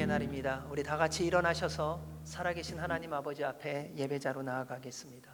예배의 날입니다. 우리 다 같이 일어나셔서 살아계신 하나님 아버지 앞에 예배자로 나아가겠습니다.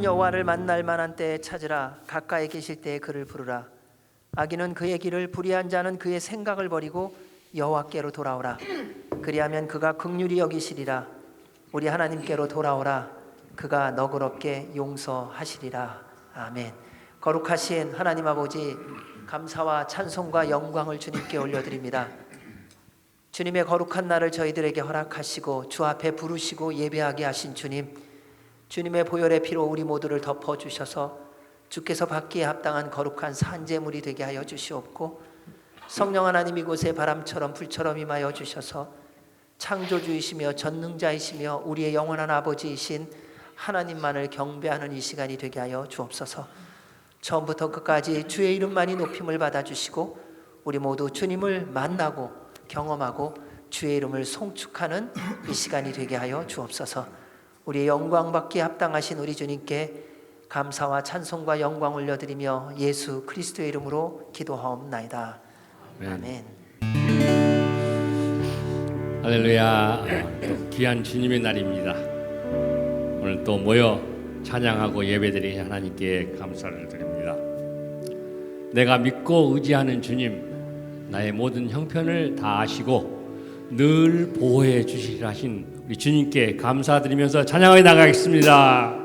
여호와를 만날 만한 때에 찾으라. 가까이 계실 때에 그를 부르라. 악인은 그의 길을, 불의한 자는 그의 생각을 버리고 여호와께로 돌아오라. 그리하면 그가 긍휼히 여기시리라. 우리 하나님께로 돌아오라. 그가 너그럽게 용서하시리라. 아멘. 거룩하신 하나님 아버지, 감사와 찬송과 영광을 주님께 올려드립니다. 주님의 거룩한 날을 저희들에게 허락하시고 주 앞에 부르시고 예배하게 하신 주님, 주님의 보혈의 피로 우리 모두를 덮어주셔서 주께서 받기에 합당한 거룩한 산제물이 되게 하여 주시옵고, 성령 하나님 이곳에 바람처럼 불처럼 임하여 주셔서 창조주이시며 전능자이시며 우리의 영원한 아버지이신 하나님만을 경배하는 이 시간이 되게 하여 주옵소서. 처음부터 끝까지 주의 이름만이 높임을 받아주시고 우리 모두 주님을 만나고 경험하고 주의 이름을 송축하는 이 시간이 되게 하여 주옵소서. 우리의 영광 받기에 합당하신 우리 주님께 감사와 찬송과 영광 올려드리며 예수 그리스도의 이름으로 기도하옵나이다. 아멘. 할렐루야. 또 귀한 주님의 날입니다. 오늘 또 모여 찬양하고 예배드리 하나님께 감사를 드립니다. 내가 믿고 의지하는 주님, 나의 모든 형편을 다 아시고 늘 보호해 주시리라 하신 우리 주님께 감사드리면서 찬양하여 나가겠습니다.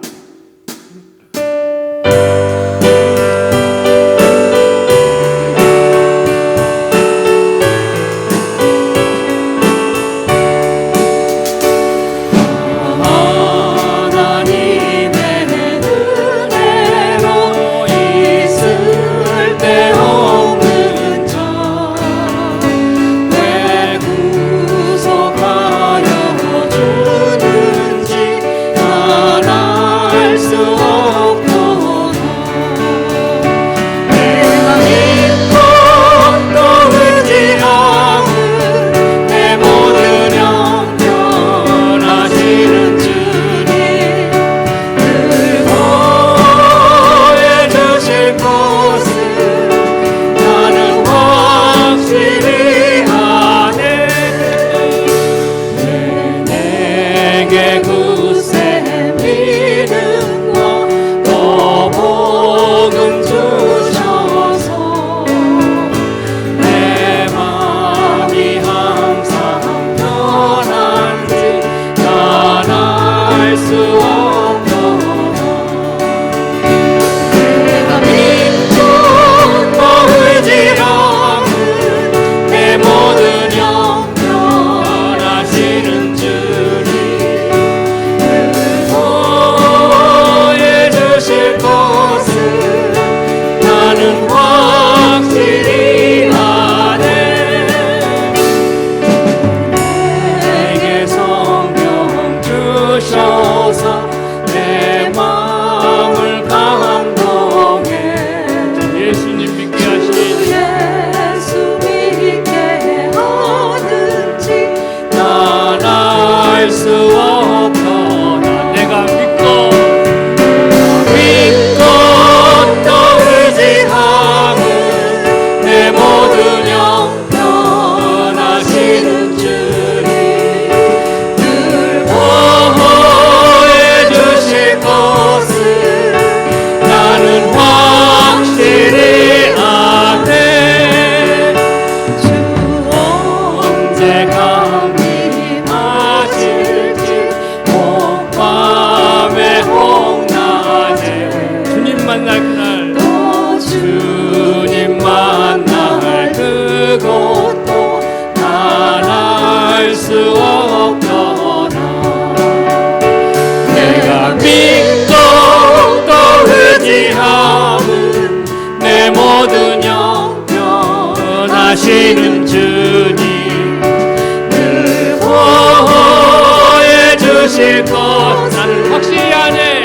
구속하여 주는지 하나 원하시는 주님 늘 보호해 주실 것 나는 확실히 아네.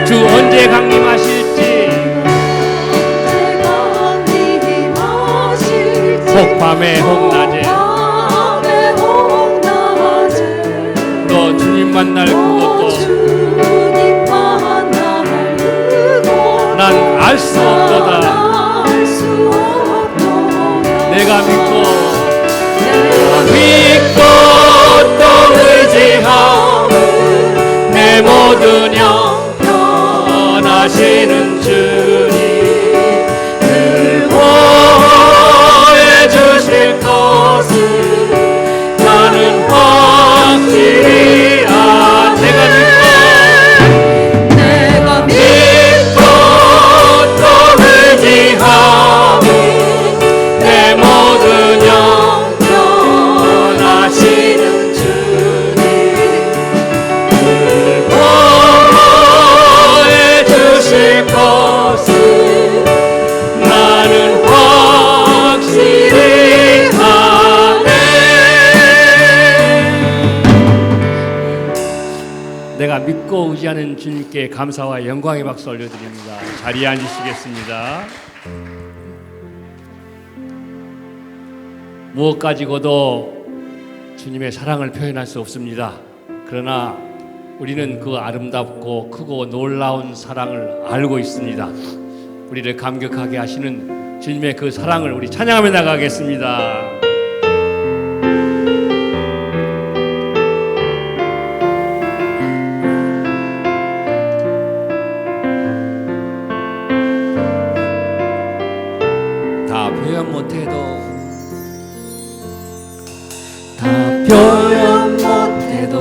주 언제 강림하실지 혹 밤에 혹 낮에 너 주님 만날 그것도 난 알 수 없도다. 내가 믿고 또 의지하고 내 모든 영원하시는 주님 늘 보호해 주실 것을 나는 확실히 내가 믿고 또 의지하고 내 모든 영원하시는 주님 늘 보호해 주실 것을 나는 확실히 아네. 내가 믿고 의지하는 주님께 감사와 영광의 박수 올려드립니다. 자리에 앉으시겠습니다. 무엇 가지고도 주님의 사랑을 표현할 수 없습니다. 그러나 우리는 그 아름답고 크고 놀라운 사랑을 알고 있습니다. 우리를 감격하게 하시는 주님의 그 사랑을 우리 찬양하며 나가겠습니다. 다 표현 못해도 표현 못해도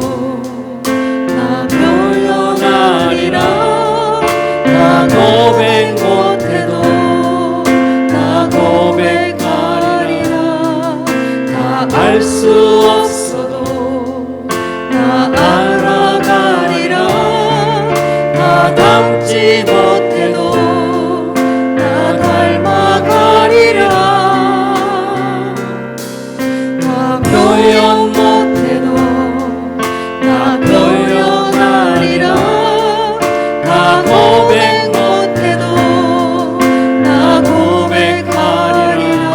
다 표현하리라. 다 고백 못해도 다 고백하리라. 다 알 수 없어도 다 알아가리라. 다 닮지 못해도 다 닮아가리라. 다 표현 못해도 다 표현하리라. 다 고백 못해도 다 고백하리라.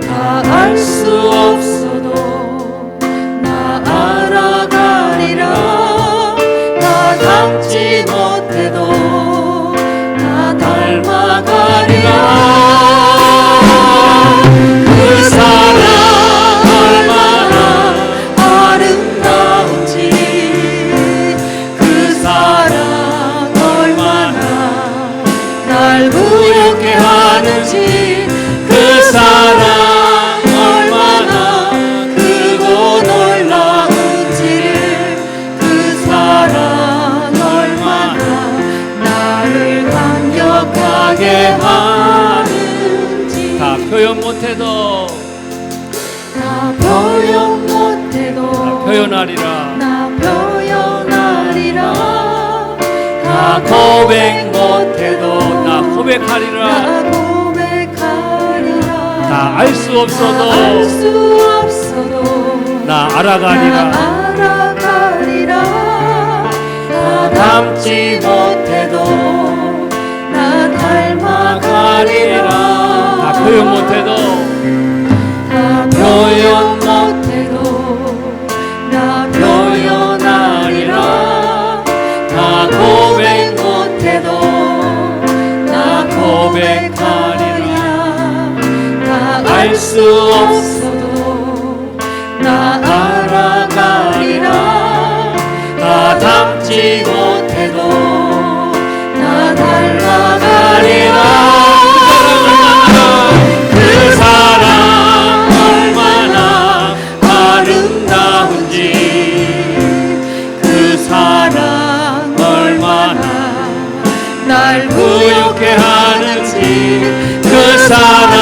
다 알 수 없어도 다 알아가리라. 다 닮지 못해도 다 닮아가리라. 그 사랑 얼마나 아름다운지 그 사랑 얼마나 날 부엽게 하는지 그 사랑 얼마나 크고 놀라운지를 그 사랑 얼마나 나를 감격하게 하는지 다 표현 못해도 다 표현 못해도 다 표현하리라. 나 표현하리라. 다 고백 못해도 나 고백하리라. 나 고백하리라. 다 알 수 알 없어도 수 없어도 나 나 알아가리라. 알아가리라. 다 닮지 못해도 나 닮아가리라. 다 표현 못해도 다 표현 못해도 나 표현하리라. 다 고백 못해도 나 고백하리라. 다 알 수 없어도 나 알아가리라. 다 닮지 못해도 나 닮아가리라. 그 사랑 얼마나 아름다운지 그 사랑 얼마나 날 부엽게 하는지 그 사랑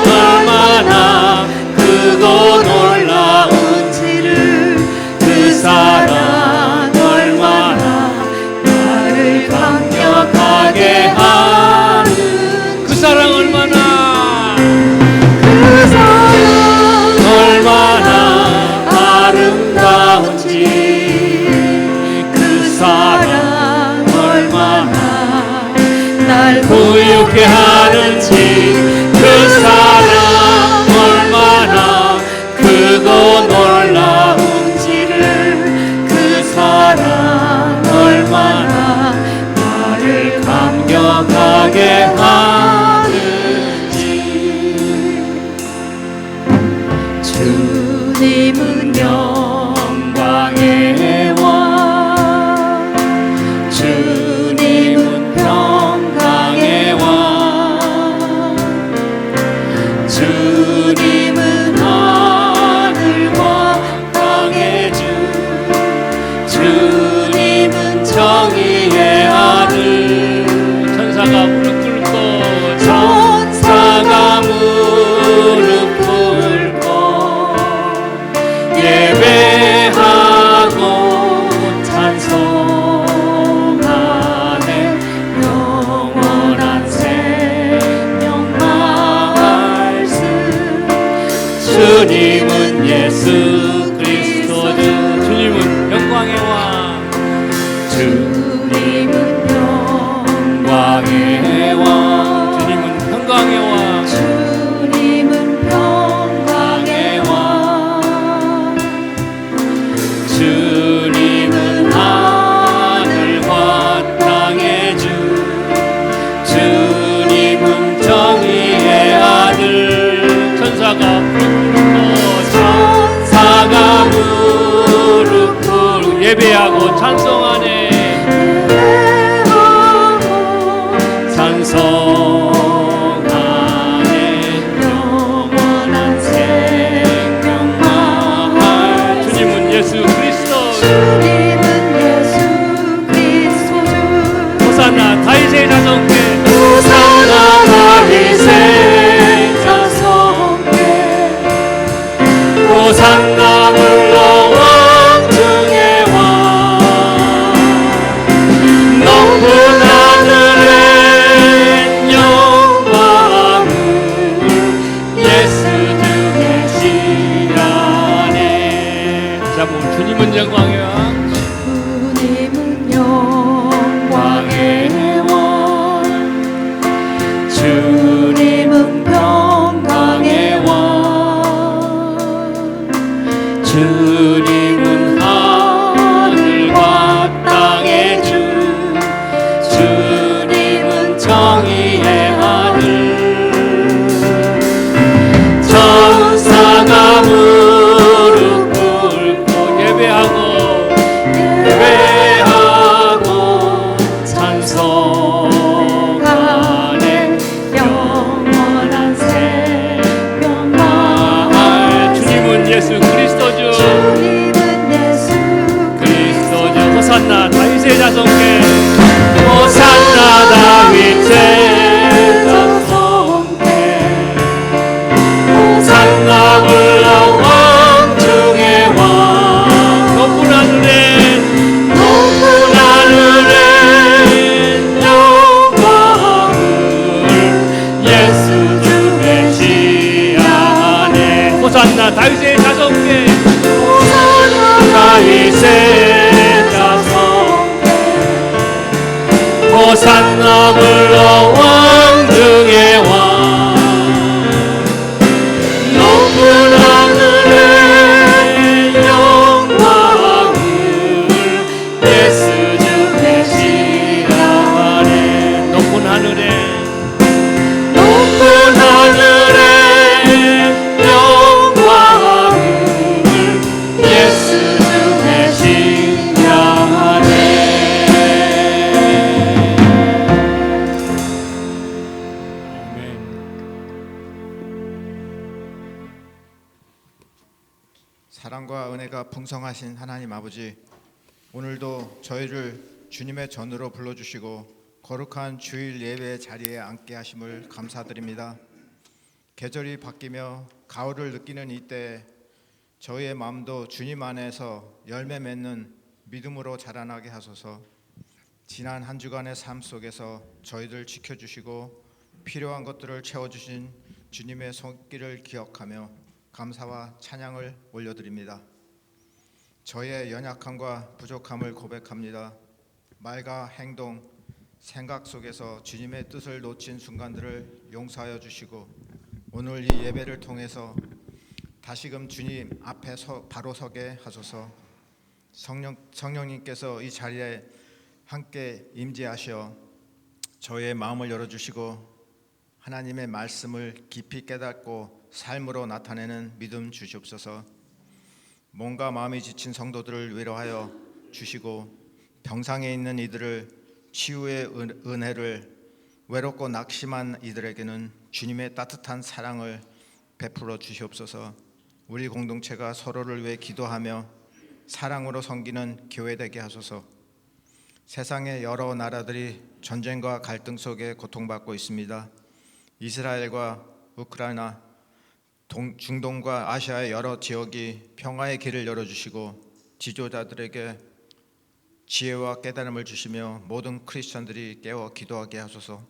얼마나 크고 놀라운지를 그 사랑 얼마나 주님은 예수 그리스도 주. 주님은 영광의 왕. 주님은 영광의 왕. 주님은 평강의 왕. 주님은 평강의 왕. 주님은 하늘과 땅의 주. 주님은 정의의 아들. 천사가 무릎 꿇고 예배하고 찬송하네. 찬송하네. 영원한 생명만. 주님은 예수 그리스도. 주님은 예수 그리스도 주. 호산나 다윗의 자손께. 호산나 다윗의 자손께. 호산나 불러와 중의 왕. 높은 하늘에 영광을 예수 중에 시라네. 자, 뭐 주님은 영광의 왕. 주님은 영광의 왕. 주님은 평강의 왕. 주님은 하늘과 땅의 주. 주님은 정의의 아들. 천사가 무릎 꿇고 예배하고 찬송하네. 영원한 생명만. 주님은 예수 그리스도주. 주님은 예수 그리스도주. 호산나 다윗의 자손께. 호산나 다윗의 자손께. 호산나 불러 왕 중의 왕. 높은 하늘에 높은 하늘에 영광을 예수 중에 시하네. 호산나 다윗의 자손께. 호산나 다윗의 자손께. 호산나 불러 왕 중의 왕. 높은 하늘에 영광을 예수 중에 시하네. 높은 하늘에 높은 하늘에 영광을 예수 중에 시하네. 아멘. 사랑과 은혜가 풍성하신 하나님 아버지, 오늘도 저희를 주님의 전으로 불러주시고 거룩한 주일 예배 자리에 앉게 하심을 감사드립니다. 계절이 바뀌며 가을을 느끼는 이때 저희의 마음도 주님 안에서 열매 맺는 믿음으로 자라나게 하소서. 지난 한 주간의 삶 속에서 저희들 지켜주시고 필요한 것들을 채워주신 주님의 손길을 기억하며 감사와 찬양을 올려드립니다. 저희의 연약함과 부족함을 고백합니다. 말과 행동, 생각 속에서 주님의 뜻을 놓친 순간들을 용서하여 주시고 오늘 이 예배를 통해서 다시금 주님 앞에 바로 서게 하소서. 성령님께서 이 자리에 함께 임재하셔 저희의 마음을 열어주시고 하나님의 말씀을 깊이 깨닫고 삶으로 나타내는 믿음 주시옵소서. 몸과 마음이 지친 성도들을 위로하여 주시고 병상에 있는 이들을 치유의 은혜를, 외롭고 낙심한 이들에게는 주님의 따뜻한 사랑을 베풀어 주시옵소서. 우리 공동체가 서로를 위해 기도하며 사랑으로 섬기는 교회 되게 하소서. 세상의 여러 나라들이 전쟁과 갈등 속에 고통받고 있습니다. 이스라엘과 우크라이나, 중동과 아시아의 여러 지역이 평화의 길을 열어주시고 지도자들에게 지혜와 깨달음을 주시며 모든 크리스천들이 깨어 기도하게 하소서.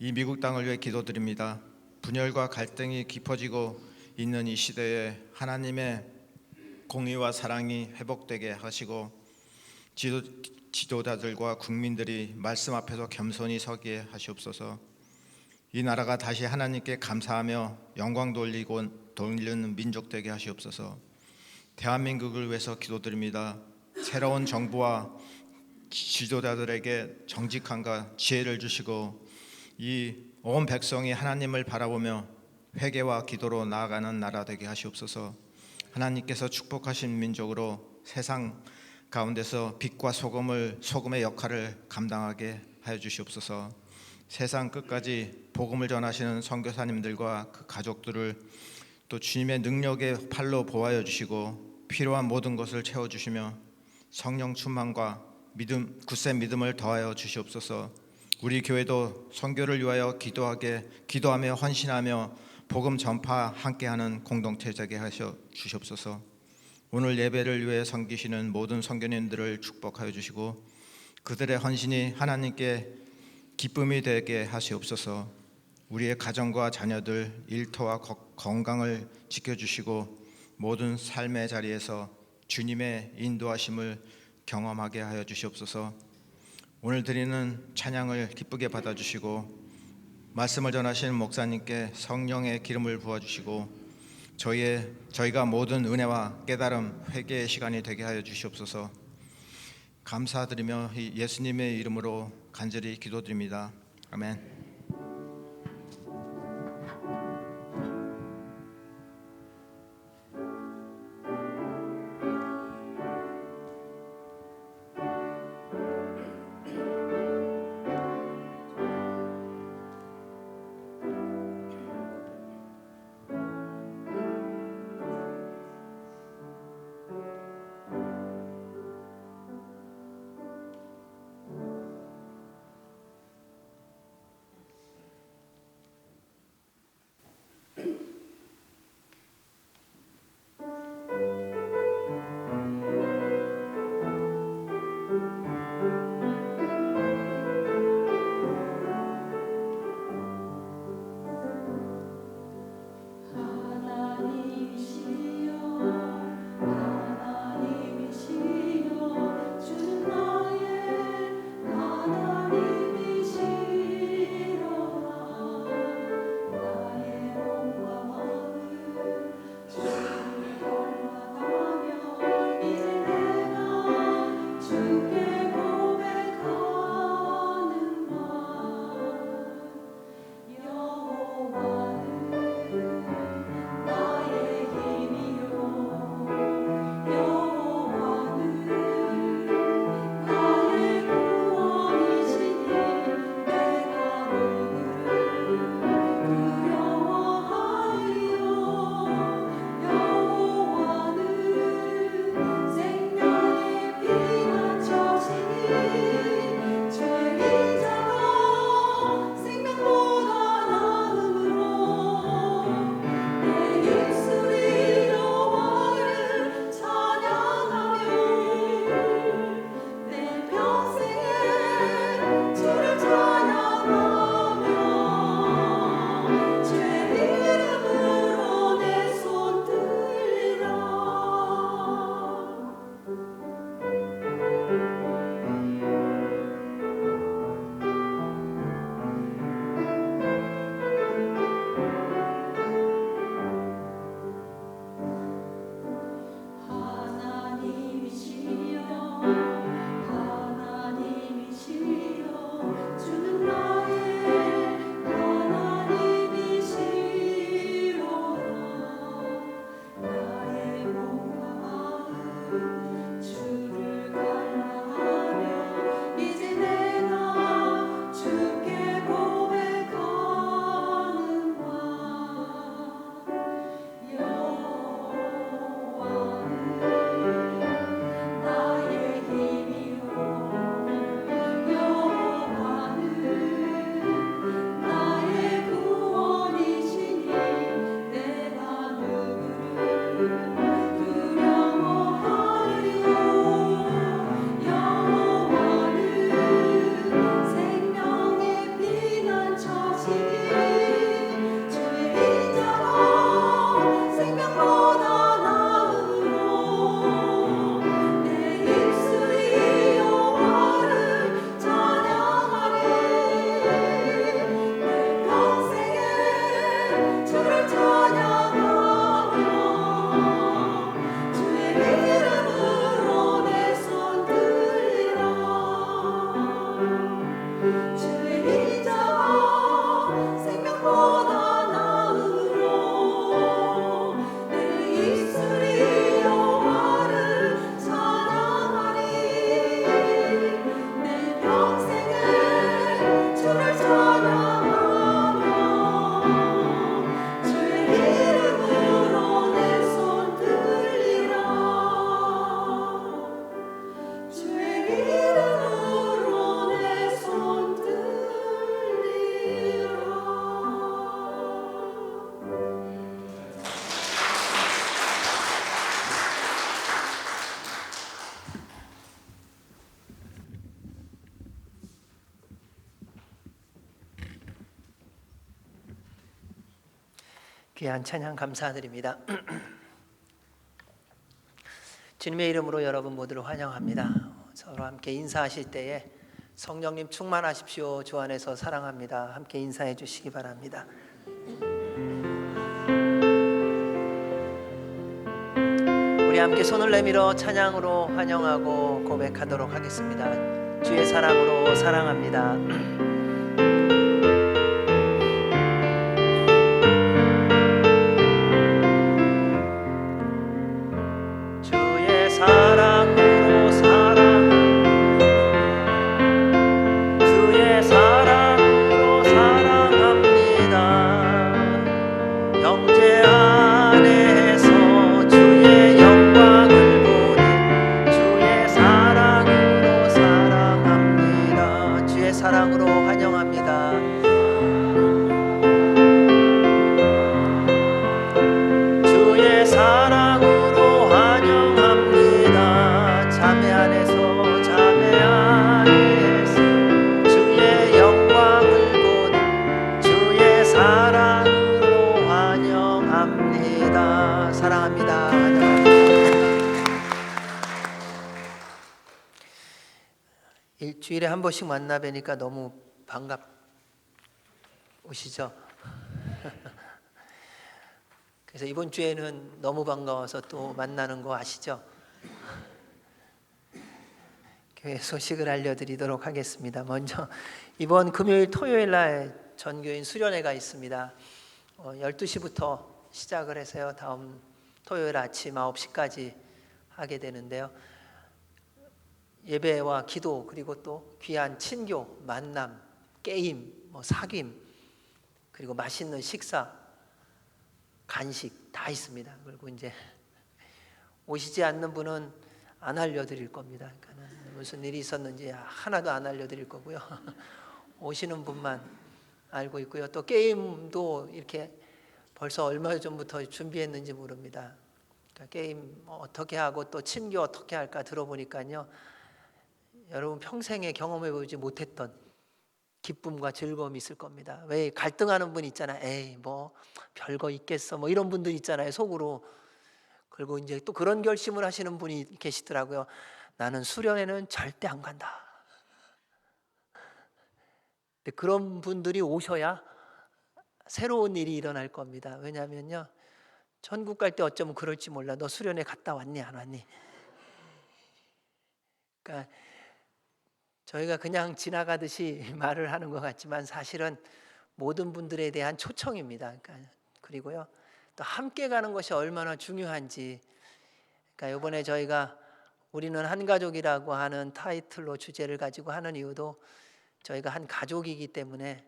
이 미국 땅을 위해 기도드립니다. 분열과 갈등이 깊어지고 있는 이 시대에 하나님의 공의와 사랑이 회복되게 하시고 지도자들과 국민들이 말씀 앞에서 겸손히 서게 하시옵소서. 이 나라가 다시 하나님께 감사하며 영광 돌리는 민족 되게 하시옵소서. 대한민국을 위해서 기도드립니다. 새로운 정부와 지도자들에게 정직함과 지혜를 주시고 이 온 백성이 하나님을 바라보며 회개와 기도로 나아가는 나라 되게 하시옵소서. 하나님께서 축복하신 민족으로 세상 가운데서 빛과 소금의 역할을 감당하게 하여 주시옵소서. 세상 끝까지 복음을 전하시는 선교사님들과 그 가족들을 또 주님의 능력의 팔로 보호하여 주시고 필요한 모든 것을 채워주시며 성령 충만과 굳센 믿음을 더하여 주시옵소서. 우리 교회도 선교를 위하여 기도하며 헌신하며 복음 전파 함께하는 공동체 되게 하셔 주시옵소서. 오늘 예배를 위해 섬기시는 모든 선교님들을 축복하여 주시고 그들의 헌신이 하나님께 기쁨이 되게 하시옵소서. 우리의 가정과 자녀들 일터와 건강을 지켜주시고 모든 삶의 자리에서 주님의 인도하심을 경험하게 하여 주시옵소서. 오늘 드리는 찬양을 기쁘게 받아주시고 말씀을 전하시는 목사님께 성령의 기름을 부어주시고 저희가 모든 은혜와 깨달음 회개의 시간이 되게 하여 주시옵소서. 감사드리며 예수님의 이름으로 간절히 기도드립니다. 아멘. 귀한 찬양 감사드립니다. 주님의 이름으로 여러분 모두를 환영합니다. 서로 함께 인사하실 때에 성령님 충만하십시오. 주 안에서 사랑합니다. 함께 인사해 주시기 바랍니다. 우리 함께 손을 내밀어 찬양으로 환영하고 고백하도록 하겠습니다. 주의 사랑으로 사랑합니다. 주의 사랑으로 주의 사랑으로 사랑합니다. 형제 안에서 주의 영광을 보니 주의 사랑으로 사랑합니다. 주의 사랑으로 환영합니다. 주의 사랑으로 환영합니다. 자매 안에서 주의 영광을 보니 주의 사랑으로 환영합니다. 사랑합니다. 환영합니다. 일주일에 한 번씩 만나 뵈니까 너무 반갑으시죠? 그래서 이번 주에는 너무 반가워서 또 만나는 거 아시죠? 교회 소식을 알려드리도록 하겠습니다. 먼저 이번 금요일 토요일 날 전교인 수련회가 있습니다. 12시부터 시작을 해서요. 다음 토요일 아침 9시까지 하게 되는데요. 예배와 기도 그리고 또 귀한 친교, 만남, 게임, 사귐 그리고 맛있는 식사, 간식 다 있습니다. 그리고 이제 오시지 않는 분은 안 알려드릴 겁니다. 그러니까 무슨 일이 있었는지 하나도 안 알려드릴 거고요. 오시는 분만 알고 있고요. 또 게임도 이렇게 벌써 얼마 전부터 준비했는지 모릅니다. 그러니까 게임 어떻게 하고 또 친교 어떻게 할까 들어보니까요. 여러분 평생에 경험해보지 못했던 기쁨과 즐거움이 있을 겁니다. 왜 갈등하는 분 있잖아요. 에이 뭐 별거 있겠어 뭐 이런 분들 있잖아요. 속으로. 그리고 이제 또 그런 결심을 하시는 분이 계시더라고요. 나는 수련회는 절대 안 간다. 근데 그런 분들이 오셔야 새로운 일이 일어날 겁니다. 왜냐하면요. 천국 갈 때 어쩌면 그럴지 몰라. 너 수련회 갔다 왔니 안 왔니? 그러니까 저희가 그냥 지나가듯이 말을 하는 것 같지만 사실은 모든 분들에 대한 초청입니다. 그리고요 또 함께 가는 것이 얼마나 중요한지. 그러니까 이번에 저희가 우리는 한 가족이라고 하는 타이틀로 주제를 가지고 하는 이유도 저희가 한 가족이기 때문에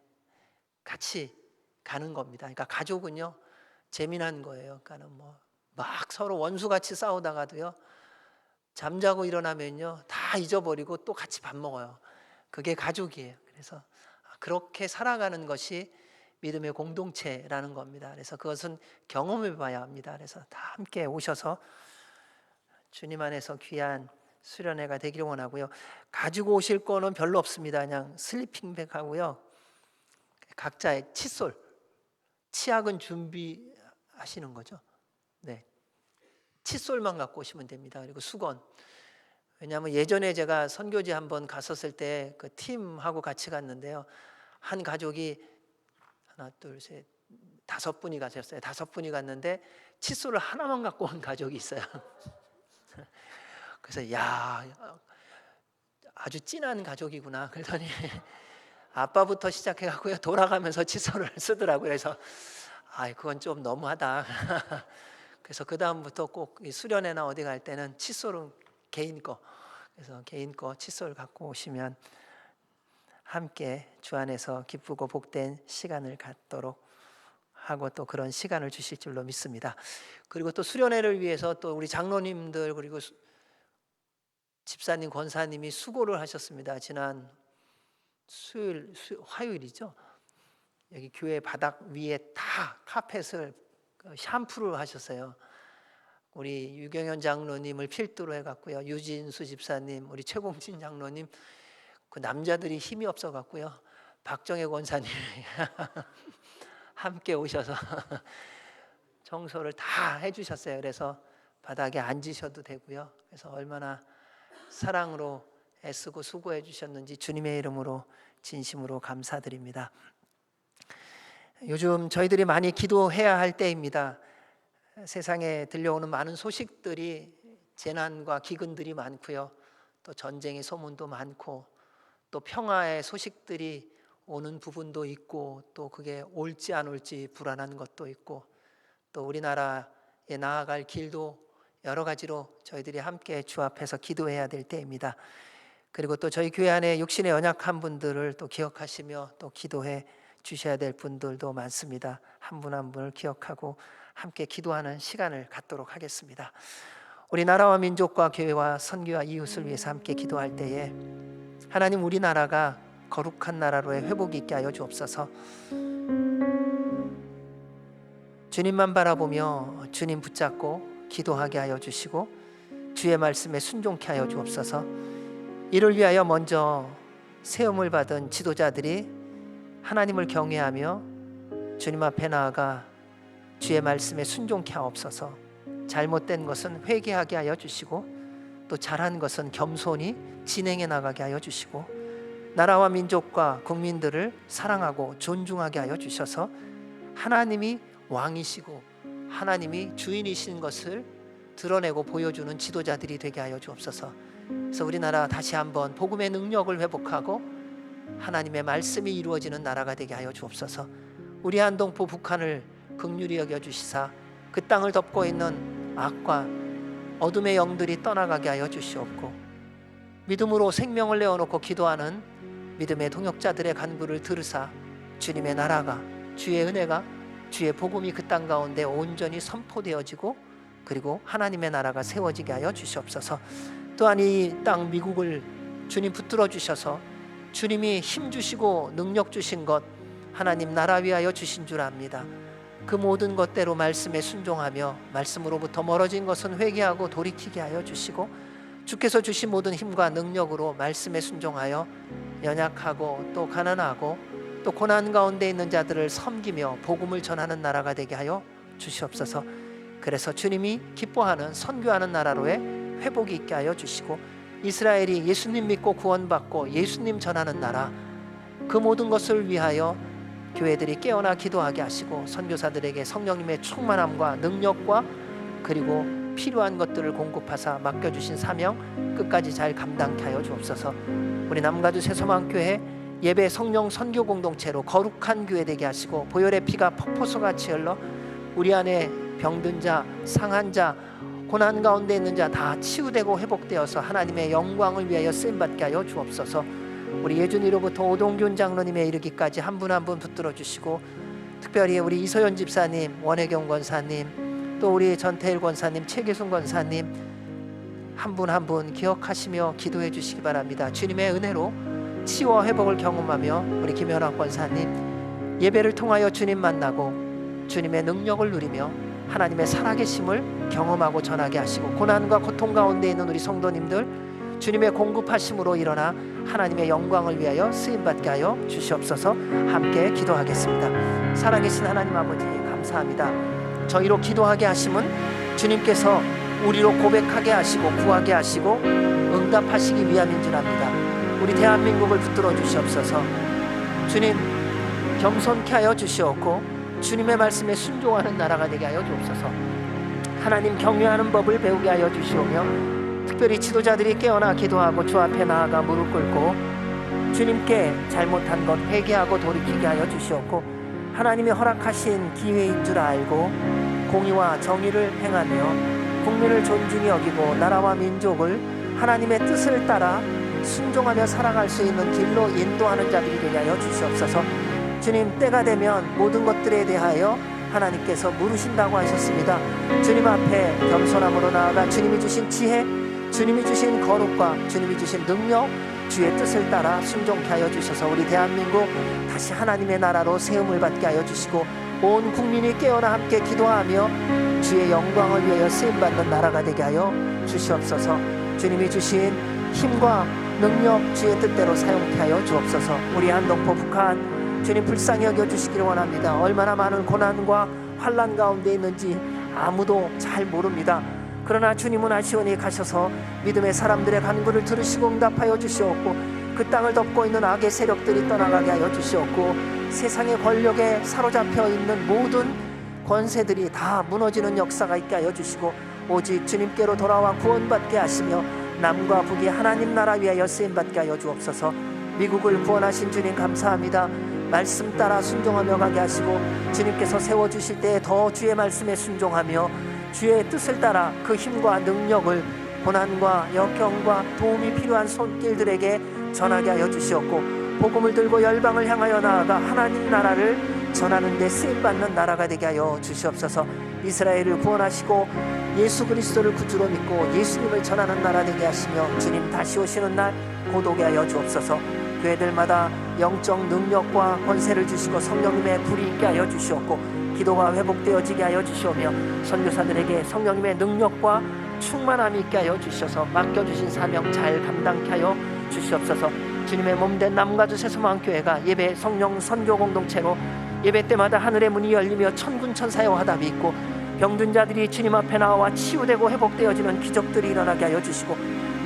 같이 가는 겁니다. 그러니까 가족은요 재미난 거예요. 그러니까 막 서로 원수같이 싸우다가도요. 잠자고 일어나면요 다 잊어버리고 또 같이 밥 먹어요. 그게 가족이에요. 그래서 그렇게 살아가는 것이 믿음의 공동체라는 겁니다. 그래서 그것은 경험해 봐야 합니다. 그래서 다 함께 오셔서 주님 안에서 귀한 수련회가 되기를 원하고요. 가지고 오실 거는 별로 없습니다. 그냥 슬리핑백 하고요. 각자의 칫솔, 치약은 준비하시는 거죠. 네. 칫솔만 갖고 오시면 됩니다. 그리고 수건. 왜냐하면 예전에 제가 선교지 한번 갔었을 때 그 팀하고 같이 갔는데요. 한 가족이 하나, 둘, 셋, 5분이 가셨어요. 5분이 갔는데 칫솔을 하나만 갖고 온 가족이 있어요. 그래서 야, 아주 찐한 가족이구나. 그러더니 아빠부터 시작해갖고요 돌아가면서 칫솔을 쓰더라고요. 그래서 그건 좀 너무하다. 그래서 그 다음부터 꼭 수련회나 어디 갈 때는 칫솔은 개인 거, 그래서 개인 거 칫솔 갖고 오시면 함께 주 안에서 기쁘고 복된 시간을 갖도록 하고 또 그런 시간을 주실 줄로 믿습니다. 그리고 또 수련회를 위해서 또 우리 장로님들 그리고 집사님, 권사님이 수고를 하셨습니다. 지난 화요일이죠. 여기 교회 바닥 위에 다 카펫을 샴푸를 하셨어요. 우리 유경현 장로님을 필두로 해갖고요. 유진수 집사님, 우리 최공진 장로님, 그 남자들이 힘이 없어갖고요. 박정혜 권사님 함께 오셔서 청소를 다 해주셨어요. 그래서 바닥에 앉으셔도 되고요. 그래서 얼마나 사랑으로 애쓰고 수고해 주셨는지 주님의 이름으로 진심으로 감사드립니다. 요즘 저희들이 많이 기도해야 할 때입니다. 세상에 들려오는 많은 소식들이 재난과 기근들이 많고요. 또 전쟁의 소문도 많고 또 평화의 소식들이 오는 부분도 있고 또 그게 올지 안 올지 불안한 것도 있고 또 우리나라에 나아갈 길도 여러 가지로 저희들이 함께 주 앞에서 기도해야 될 때입니다. 그리고 또 저희 교회 안에 육신에 연약한 분들을 또 기억하시며 또 기도해 주셔야 될 분들도 많습니다. 한 분 한 분을 기억하고 함께 기도하는 시간을 갖도록 하겠습니다. 우리 나라와 민족과 교회와 선교와 이웃을 위해서 함께 기도할 때에 하나님 우리나라가 거룩한 나라로의 회복이 있게 하여 주옵소서. 주님만 바라보며 주님 붙잡고 기도하게 하여 주시고 주의 말씀에 순종케 하여 주옵소서. 이를 위하여 먼저 세움을 받은 지도자들이 하나님을 경외하며 주님 앞에 나아가 주의 말씀에 순종케 하옵소서. 잘못된 것은 회개하게 하여 주시고 또 잘한 것은 겸손히 진행해 나가게 하여 주시고 나라와 민족과 국민들을 사랑하고 존중하게 하여 주셔서 하나님이 왕이시고 하나님이 주인이신 것을 드러내고 보여주는 지도자들이 되게 하여 주옵소서. 그래서 우리나라 다시 한번 복음의 능력을 회복하고 하나님의 말씀이 이루어지는 나라가 되게 하여 주옵소서. 우리 한동포 북한을 긍휼히 여겨주시사 그 땅을 덮고 있는 악과 어둠의 영들이 떠나가게 하여 주시옵고 믿음으로 생명을 내어놓고 기도하는 믿음의 동역자들의 간구를 들으사 주님의 나라가 주의 은혜가 주의 복음이 그 땅 가운데 온전히 선포되어지고 그리고 하나님의 나라가 세워지게 하여 주시옵소서. 또한 이 땅 미국을 주님 붙들어 주셔서 주님이 힘 주시고 능력 주신 것 하나님 나라 위하여 주신 줄 압니다. 그 모든 것대로 말씀에 순종하며 말씀으로부터 멀어진 것은 회개하고 돌이키게 하여 주시고 주께서 주신 모든 힘과 능력으로 말씀에 순종하여 연약하고 또 가난하고 또 고난 가운데 있는 자들을 섬기며 복음을 전하는 나라가 되게 하여 주시옵소서. 그래서 주님이 기뻐하는 선교하는 나라로의 회복이 있게 하여 주시고 이스라엘이 예수님 믿고 구원받고 예수님 전하는 나라 그 모든 것을 위하여 교회들이 깨어나 기도하게 하시고 선교사들에게 성령님의 충만함과 능력과 그리고 필요한 것들을 공급하사 맡겨주신 사명 끝까지 잘 감당케 하여 주옵소서. 우리 남가주 새소망교회 예배 성령 선교 공동체로 거룩한 교회 되게 하시고 보혈의 피가 폭포수같이 흘러 우리 안에 병든 자, 상한 자, 고난 가운데 있는 자 다 치유되고 회복되어서 하나님의 영광을 위하여 쓰임받게 하여 주옵소서. 우리 예준이로부터 오동균 장로님에 이르기까지 한 분 한 분 붙들어 주시고 특별히 우리 이서연 집사님, 원혜경 권사님, 또 우리 전태일 권사님, 최계순 권사님 한 분 한 분 기억하시며 기도해 주시기 바랍니다. 주님의 은혜로 치유와 회복을 경험하며 우리 김현학 권사님 예배를 통하여 주님 만나고 주님의 능력을 누리며 하나님의 살아계심을 경험하고 전하게 하시고 고난과 고통 가운데 있는 우리 성도님들 주님의 공급하심으로 일어나 하나님의 영광을 위하여 쓰임받게 하여 주시옵소서. 함께 기도하겠습니다. 살아계신 하나님 아버지 감사합니다. 저희로 기도하게 하심은 주님께서 우리로 고백하게 하시고 구하게 하시고 응답하시기 위함인 줄 압니다. 우리 대한민국을 붙들어 주시옵소서. 주님 겸손케 하여 주시옵고 주님의 말씀에 순종하는 나라가 되게 하여 주옵소서. 하나님 경외하는 법을 배우게 하여 주시오며 특별히 지도자들이 깨어나 기도하고 주 앞에 나아가 무릎 꿇고 주님께 잘못한 것 회개하고 돌이키게 하여 주시옵고 하나님이 허락하신 기회인 줄 알고 공의와 정의를 행하며 국민을 존중히 여기고 나라와 민족을 하나님의 뜻을 따라 순종하며 살아갈 수 있는 길로 인도하는 자들이 되게 하여 주시옵소서. 주님 때가 되면 모든 것들에 대하여 하나님께서 물으신다고 하셨습니다. 주님 앞에 겸손함으로 나아가 주님이 주신 지혜, 주님이 주신 거룩과 주님이 주신 능력, 주의 뜻을 따라 순종케 하여 주셔서 우리 대한민국 다시 하나님의 나라로 세움을 받게 하여 주시고 온 국민이 깨어나 함께 기도하며 주의 영광을 위하여 쓰임받는 나라가 되게 하여 주시옵소서. 주님이 주신 힘과 능력 주의 뜻대로 사용케 하여 주옵소서. 우리 한동포 북한 주님 불쌍히 여겨주시기를 원합니다. 얼마나 많은 고난과 환난 가운데 있는지 아무도 잘 모릅니다. 그러나 주님은 아시오니 가셔서 믿음의 사람들의 간구를 들으시고 응답하여 주시옵고, 그 땅을 덮고 있는 악의 세력들이 떠나가게 하여 주시옵고, 세상의 권력에 사로잡혀 있는 모든 권세들이 다 무너지는 역사가 있게 하여 주시고, 오직 주님께로 돌아와 구원받게 하시며 남과 북이 하나님 나라 위하여 쓰임받게 하여 주옵소서. 미국을 구원하신 주님 감사합니다. 말씀 따라 순종하며 가게 하시고, 주님께서 세워주실 때에 더 주의 말씀에 순종하며 주의 뜻을 따라 그 힘과 능력을 고난과 역경과 도움이 필요한 손길들에게 전하게 하여 주시옵고, 복음을 들고 열방을 향하여 나아가 하나님 나라를 전하는 데 쓰임받는 나라가 되게 하여 주시옵소서. 이스라엘을 구원하시고 예수 그리스도를 구주로 믿고 예수님을 전하는 나라 되게 하시며 주님 다시 오시는 날 곧 오게 하여 주옵소서. 교회들마다 영적 능력과 권세를 주시고 성령님의 불이 있게 하여 주시옵고, 기도가 회복되어지게 하여 주시오며 선교사들에게 성령님의 능력과 충만함이 있게 하여 주셔서 맡겨주신 사명 잘 감당케 하여 주시옵소서. 주님의 몸된 남가주 세수마음교회가 예배 성령 선교 공동체로 예배 때마다 하늘의 문이 열리며 천군 천사의 화답이 있고, 병든 자들이 주님 앞에 나와 치유되고 회복되어지는 기적들이 일어나게 하여 주시고,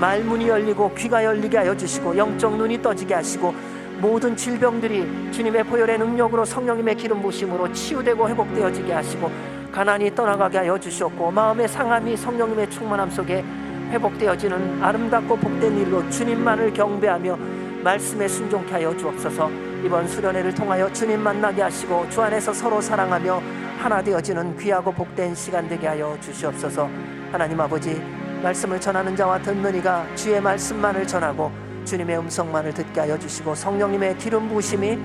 말문이 열리고 귀가 열리게 하여 주시고, 영적 눈이 떠지게 하시고, 모든 질병들이 주님의 보혈의 능력으로 성령님의 기름 부으심으로 치유되고 회복되어지게 하시고, 가난이 떠나가게 하여 주시옵고, 마음의 상함이 성령님의 충만함 속에 회복되어지는 아름답고 복된 일로 주님만을 경배하며 말씀에 순종케 하여 주옵소서. 이번 수련회를 통하여 주님 만나게 하시고 주 안에서 서로 사랑하며 하나 되어지는 귀하고 복된 시간 되게 하여 주시옵소서. 하나님 아버지, 말씀을 전하는 자와 듣는 이가 주의 말씀만을 전하고 주님의 음성만을 듣게 하여 주시고, 성령님의 기름 부으심이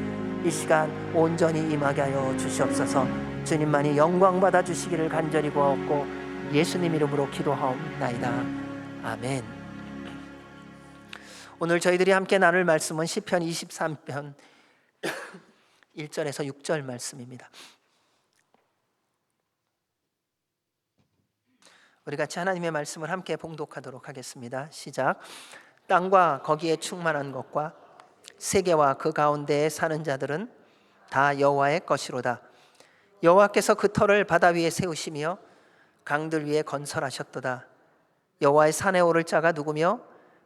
이 시간 온전히 임하게 하여 주시옵소서. 주님만이 영광 받아 주시기를 간절히 구하옵고 예수님 이름으로 기도하옵나이다. 아멘. 오늘 저희들이 함께 나눌 말씀은 시편 23편 1절에서 6절 말씀입니다. 우리 같이 하나님의 말씀을 함께 봉독하도록 하겠습니다. 시작. 땅과 거기에 충만한 것과 세계와 그 가운데에 사는 자들은 다 여호와의 것이로다. 여호와께서 그 터를 바다 위에 세우시며 강들 위에 건설하셨도다. 여호와의 산에 오를 자가 누구며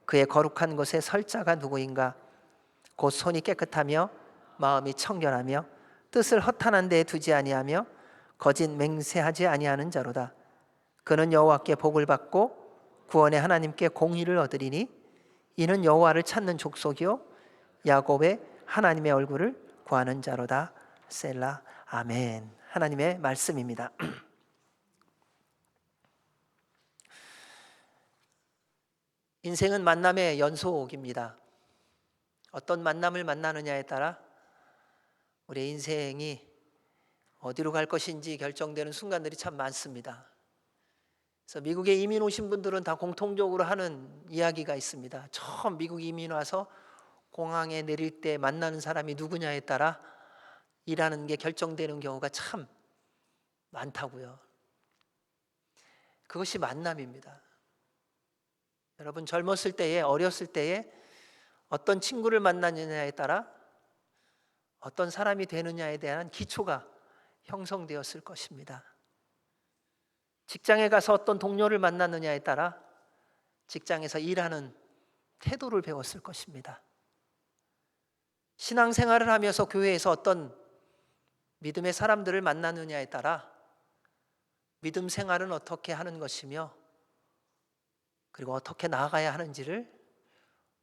그의 거룩한 곳에 설 자가 누구인가? 곧 손이 깨끗하며 마음이 청결하며 뜻을 허탄한 데에 두지 아니하며 거짓 맹세하지 아니하는 자로다. 그는 여호와께 복을 받고 구원의 하나님께 공의를 얻으리니 이는 여호와를 찾는 족속이요 야곱의 하나님의 얼굴을 구하는 자로다. 셀라. 아멘. 하나님의 말씀입니다. 인생은 만남의 연속입니다. 어떤 만남을 만나느냐에 따라 우리의 인생이 어디로 갈 것인지 결정되는 순간들이 참 많습니다. 그래서 미국에 이민 오신 분들은 다 공통적으로 하는 이야기가 있습니다. 처음 미국 이민 와서 공항에 내릴 때 만나는 사람이 누구냐에 따라 일하는 게 결정되는 경우가 참 많다고요. 그것이 만남입니다. 여러분 젊었을 때에, 어렸을 때에 어떤 친구를 만나느냐에 따라 어떤 사람이 되느냐에 대한 기초가 형성되었을 것입니다. 직장에 가서 어떤 동료를 만났느냐에 따라 직장에서 일하는 태도를 배웠을 것입니다. 신앙생활을 하면서 교회에서 어떤 믿음의 사람들을 만나느냐에 따라 믿음 생활은 어떻게 하는 것이며 그리고 어떻게 나아가야 하는지를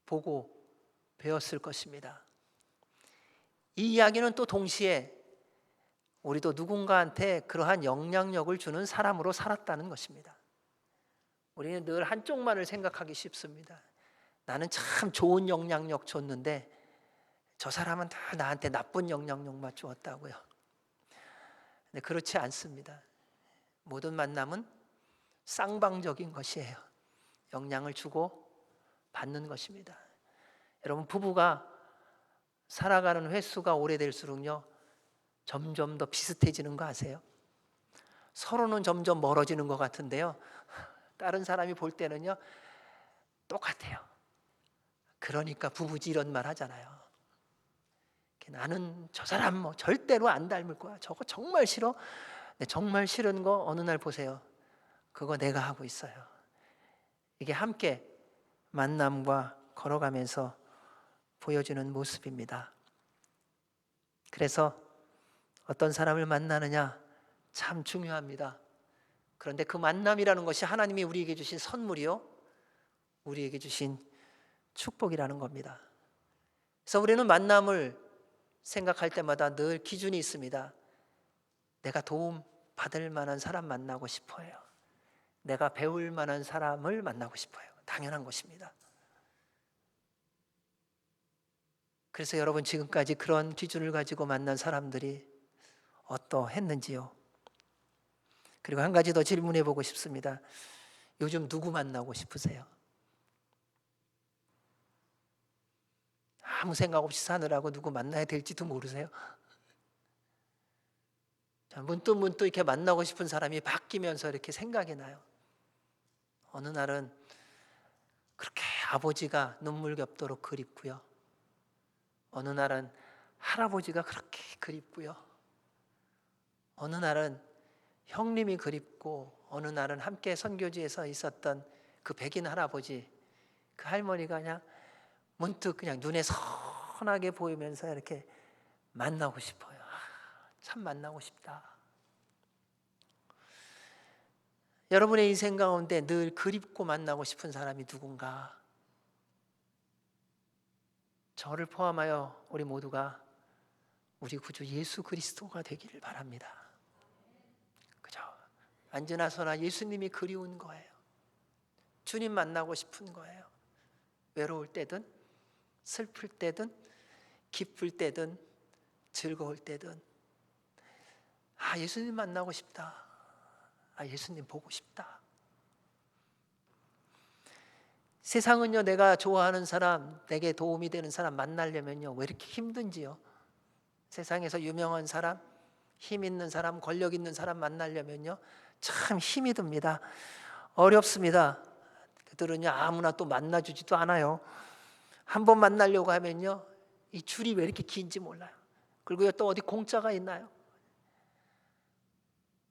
보고 배웠을 것입니다. 이 이야기는 또 동시에 우리도 누군가한테 그러한 영향력을 주는 사람으로 살았다는 것입니다. 우리는 늘 한쪽만을 생각하기 쉽습니다. 나는 참 좋은 영향력 줬는데 저 사람은 다 나한테 나쁜 영향력만 주었다고요. 근데 그렇지 않습니다. 모든 만남은 쌍방적인 것이에요. 영향을 주고 받는 것입니다. 여러분, 부부가 살아가는 횟수가 오래될수록요 점점 더 비슷해지는 거 아세요? 서로는 점점 멀어지는 것 같은데요, 다른 사람이 볼 때는요 똑같아요. 그러니까 부부지 이런 말 하잖아요. 나는 저 사람 절대로 안 닮을 거야. 저거 정말 싫어. 근데 정말 싫은 거 어느 날 보세요. 그거 내가 하고 있어요. 이게 함께 만남과 걸어가면서 보여주는 모습입니다. 그래서 어떤 사람을 만나느냐 참 중요합니다. 그런데 그 만남이라는 것이 하나님이 우리에게 주신 선물이요, 우리에게 주신 축복이라는 겁니다. 그래서 우리는 만남을 생각할 때마다 늘 기준이 있습니다. 내가 도움 받을 만한 사람 만나고 싶어요. 내가 배울 만한 사람을 만나고 싶어요. 당연한 것입니다. 그래서 여러분, 지금까지 그런 기준을 가지고 만난 사람들이 어떠했는지요? 그리고 한 가지 더 질문해 보고 싶습니다. 요즘 누구 만나고 싶으세요? 아무 생각 없이 사느라고 누구 만나야 될지도 모르세요? 문득 이렇게 만나고 싶은 사람이 바뀌면서 이렇게 생각이 나요. 어느 날은 그렇게 아버지가 눈물겹도록 그립고요. 어느 날은 할아버지가 그렇게 그립고요. 어느 날은 형님이 그립고, 어느 날은 함께 선교지에서 있었던 그 백인 할아버지, 그 할머니가 그냥 문득 그냥 눈에 선하게 보이면서 이렇게 만나고 싶어요. 참 만나고 싶다. 여러분의 인생 가운데 늘 그립고 만나고 싶은 사람이 누군가? 저를 포함하여 우리 모두가 우리 구주 예수 그리스도가 되기를 바랍니다. 그죠? 언제나 서나 예수님이 그리운 거예요. 주님 만나고 싶은 거예요. 외로울 때든 슬플 때든 기쁠 때든 즐거울 때든 예수님 만나고 싶다. 예수님 보고 싶다. 세상은요, 내가 좋아하는 사람, 내게 도움이 되는 사람 만나려면요, 왜 이렇게 힘든지요? 세상에서 유명한 사람, 힘 있는 사람, 권력 있는 사람 만나려면요, 참 힘이 듭니다. 어렵습니다. 그들은요, 아무나 또 만나주지도 않아요. 한 번 만나려고 하면요, 이 줄이 왜 이렇게 긴지 몰라요. 그리고 또 어디 공짜가 있나요?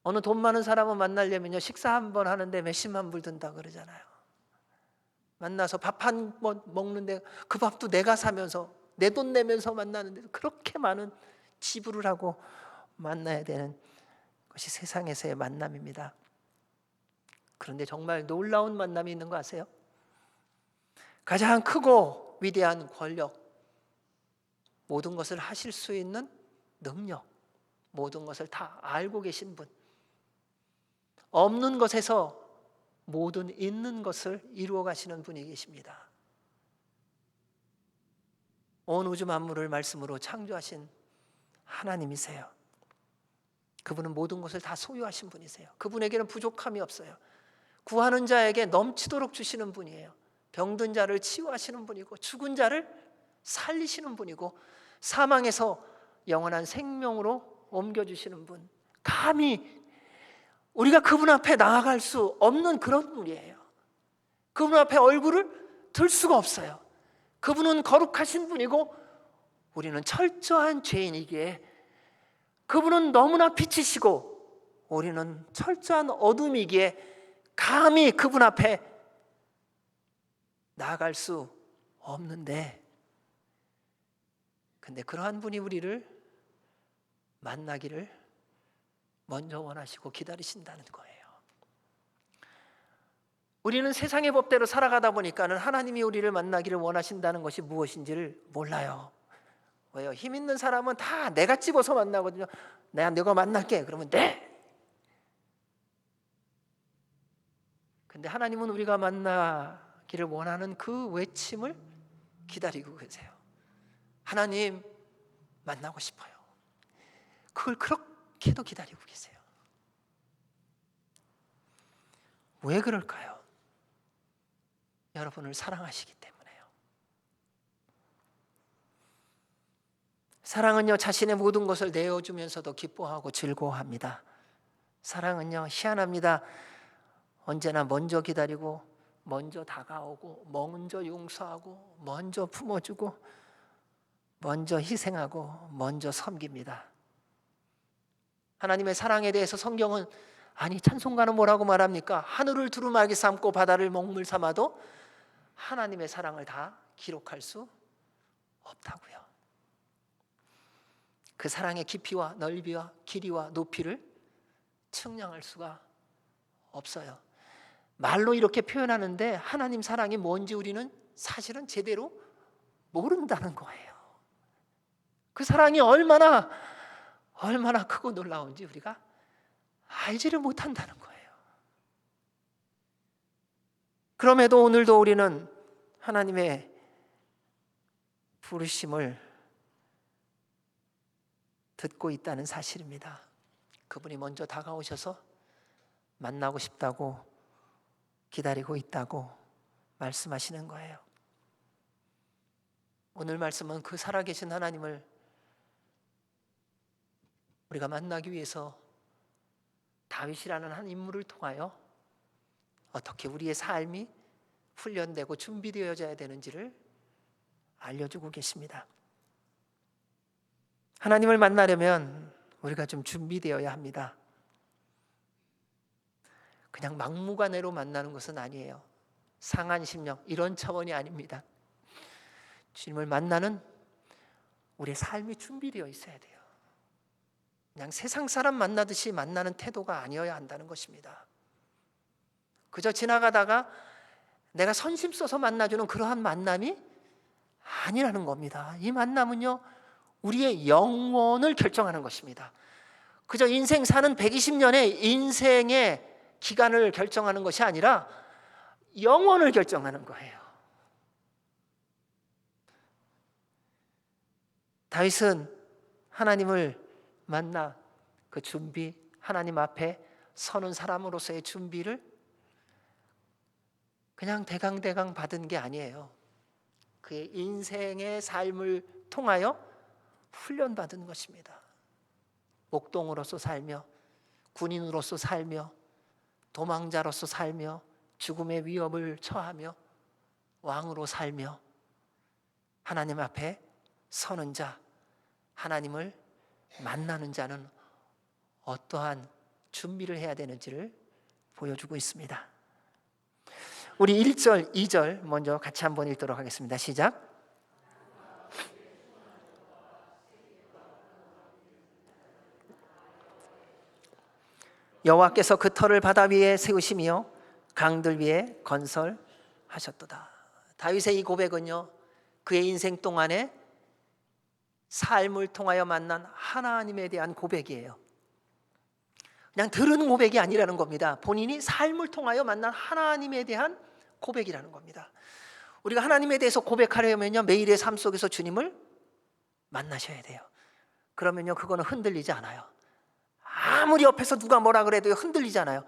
어느 돈 많은 사람을 만나려면요, 식사 한 번 하는데 몇십만 불 든다 그러잖아요. 만나서 밥 한 번 먹는데 그 밥도 내가 사면서 내 돈 내면서 만나는데 그렇게 많은 지불을 하고 만나야 되는 것이 세상에서의 만남입니다. 그런데 정말 놀라운 만남이 있는 거 아세요? 가장 크고 위대한 권력, 모든 것을 하실 수 있는 능력, 모든 것을 다 알고 계신 분, 없는 것에서 모든 있는 것을 이루어 가시는 분이 계십니다. 온 우주 만물을 말씀으로 창조하신 하나님이세요. 그분은 모든 것을 다 소유하신 분이세요. 그분에게는 부족함이 없어요. 구하는 자에게 넘치도록 주시는 분이에요. 병든 자를 치유하시는 분이고, 죽은 자를 살리시는 분이고, 사망에서 영원한 생명으로 옮겨주시는 분, 감히 우리가 그분 앞에 나아갈 수 없는 그런 분이에요. 그분 앞에 얼굴을 들 수가 없어요. 그분은 거룩하신 분이고 우리는 철저한 죄인이기에, 그분은 너무나 빛이시고 우리는 철저한 어둠이기에 감히 그분 앞에 나아갈 수 없는데, 근데 그러한 분이 우리를 만나기를 먼저 원하시고 기다리신다는 거예요. 우리는 세상의 법대로 살아가다 보니까는 하나님이 우리를 만나기를 원하신다는 것이 무엇인지를 몰라요. 왜요? 힘 있는 사람은 다 내가 집어서 만나거든요. 내가 만날게. 그러면 네. 근데 하나님은 우리가 만나기를 원하는 그 외침을 기다리고 계세요. 하나님 만나고 싶어요. 그걸 그렇게도 기다리고 계세요. 왜 그럴까요? 여러분을 사랑하시기 때문에요. 사랑은요, 자신의 모든 것을 내어주면서도 기뻐하고 즐거워합니다. 사랑은요, 희한합니다. 언제나 먼저 기다리고, 먼저 다가오고, 먼저 용서하고, 먼저 품어주고, 먼저 희생하고, 먼저 섬깁니다. 하나님의 사랑에 대해서 성경은 아니 찬송가는 뭐라고 말합니까? 하늘을 두루마기 삼고 바다를 먹물 삼아도 하나님의 사랑을 다 기록할 수 없다고요. 그 사랑의 깊이와 넓이와 길이와 높이를 측량할 수가 없어요. 말로 이렇게 표현하는데 하나님 사랑이 뭔지 우리는 사실은 제대로 모른다는 거예요. 그 사랑이 얼마나 크고 놀라운지 우리가 알지를 못한다는 거예요. 그럼에도 오늘도 우리는 하나님의 부르심을 듣고 있다는 사실입니다. 그분이 먼저 다가오셔서 만나고 싶다고 기다리고 있다고 말씀하시는 거예요. 오늘 말씀은 그 살아계신 하나님을 우리가 만나기 위해서 다윗이라는 한 인물을 통하여 어떻게 우리의 삶이 훈련되고 준비되어져야 되는지를 알려주고 계십니다. 하나님을 만나려면 우리가 좀 준비되어야 합니다. 그냥 막무가내로 만나는 것은 아니에요. 상한 심령 이런 차원이 아닙니다. 주님을 만나는 우리의 삶이 준비되어 있어야 돼요. 그냥 세상 사람 만나듯이 만나는 태도가 아니어야 한다는 것입니다. 그저 지나가다가 내가 선심 써서 만나주는 그러한 만남이 아니라는 겁니다. 이 만남은요 우리의 영혼을 결정하는 것입니다. 그저 인생 사는 120년의 인생의 기간을 결정하는 것이 아니라 영혼을 결정하는 거예요. 다윗은 하나님을 만나 그 준비, 하나님 앞에 서는 사람으로서의 준비를 그냥 대강대강 받은 게 아니에요. 그의 인생의 삶을 통하여 훈련받은 것입니다. 목동으로서 살며 군인으로서 살며 도망자로서 살며 죽음의 위협을 처하며 왕으로 살며 하나님 앞에 서는 자, 하나님을 만나는 자는 어떠한 준비를 해야 되는지를 보여주고 있습니다. 우리 1절, 2절 먼저 같이 한번 읽도록 하겠습니다. 시작. 여호와께서 그 터를 바다 위에 세우시며 강들 위에 건설하셨도다. 다윗의 이 고백은요 그의 인생 동안에 삶을 통하여 만난 하나님에 대한 고백이에요. 그냥 들은 고백이 아니라는 겁니다. 본인이 삶을 통하여 만난 하나님에 대한 고백이라는 겁니다. 우리가 하나님에 대해서 고백하려면요 매일의 삶 속에서 주님을 만나셔야 돼요. 그러면요 그거는 흔들리지 않아요. 아무리 옆에서 누가 뭐라 그래도 흔들리지 않아요.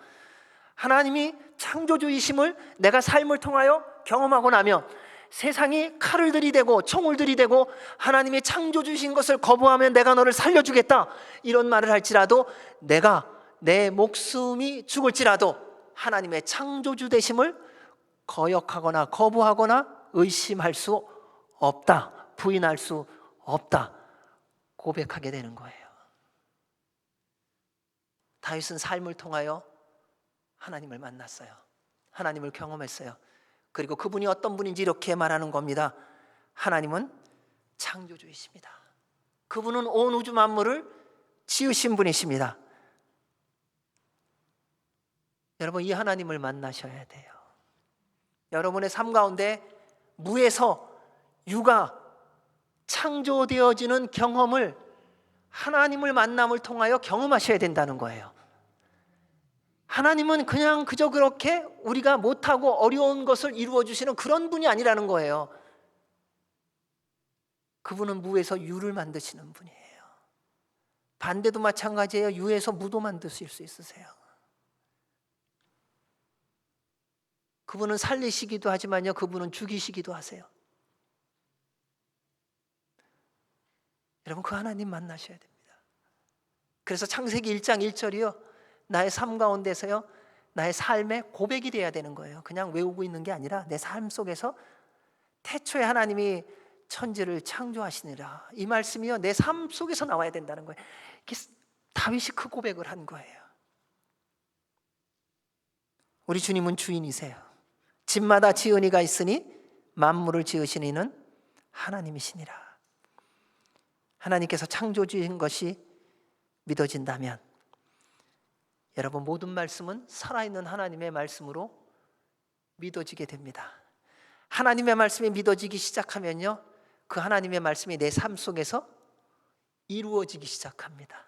하나님이 창조주이심을 내가 삶을 통하여 경험하고 나면 세상이 칼을 들이대고 총을 들이대고 하나님이 창조주신 것을 거부하면 내가 너를 살려주겠다 이런 말을 할지라도 내가 내 목숨이 죽을지라도 하나님의 창조주 되심을 거역하거나 거부하거나 의심할 수 없다, 부인할 수 없다 고백하게 되는 거예요. 다윗은 삶을 통하여 하나님을 만났어요. 하나님을 경험했어요. 그리고 그분이 어떤 분인지 이렇게 말하는 겁니다. 하나님은 창조주이십니다. 그분은 온 우주 만물을 지으신 분이십니다. 여러분 이 하나님을 만나셔야 돼요. 여러분의 삶 가운데 무에서 유가 창조되어지는 경험을 하나님을 만남을 통하여 경험하셔야 된다는 거예요. 하나님은 그냥 그저 그렇게 우리가 못하고 어려운 것을 이루어 주시는 그런 분이 아니라는 거예요. 그분은 무에서 유를 만드시는 분이에요. 반대도 마찬가지예요. 유에서 무도 만드실 수 있으세요. 그분은 살리시기도 하지만요 그분은 죽이시기도 하세요. 여러분 그 하나님 만나셔야 됩니다. 그래서 창세기 1장 1절이요 나의 삶 가운데서요 나의 삶의 고백이 돼야 되는 거예요. 그냥 외우고 있는 게 아니라 내 삶 속에서 태초에 하나님이 천지를 창조하시니라 이 말씀이요 내 삶 속에서 나와야 된다는 거예요. 다윗이 그 고백을 한 거예요. 우리 주님은 주인이세요. 집마다 지은이가 있으니 만물을 지으신 이는 하나님이시니라. 하나님께서 창조주인 것이 믿어진다면 여러분, 모든 말씀은 살아있는 하나님의 말씀으로 믿어지게 됩니다. 하나님의 말씀이 믿어지기 시작하면요, 그 하나님의 말씀이 내 삶 속에서 이루어지기 시작합니다.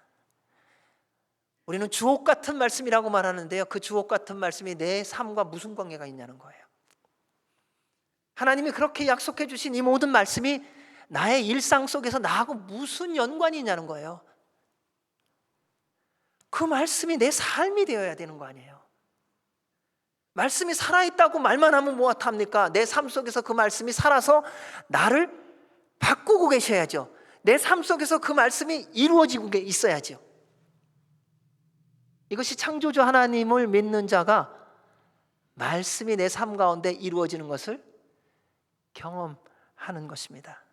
우리는 주옥 같은 말씀이라고 말하는데요, 그 주옥 같은 말씀이 내 삶과 무슨 관계가 있냐는 거예요. 하나님이 그렇게 약속해 주신 이 모든 말씀이 나의 일상 속에서 나하고 무슨 연관이 있냐는 거예요. 그 말씀이 내 삶이 되어야 되는 거 아니에요. 말씀이 살아있다고 말만 하면 뭐합니까? 내 삶 속에서 그 말씀이 살아서 나를 바꾸고 계셔야죠. 내 삶 속에서 그 말씀이 이루어지고 있어야죠. 이것이 창조주 하나님을 믿는 자가 말씀이 내 삶 가운데 이루어지는 것을 경험하는 것입니다.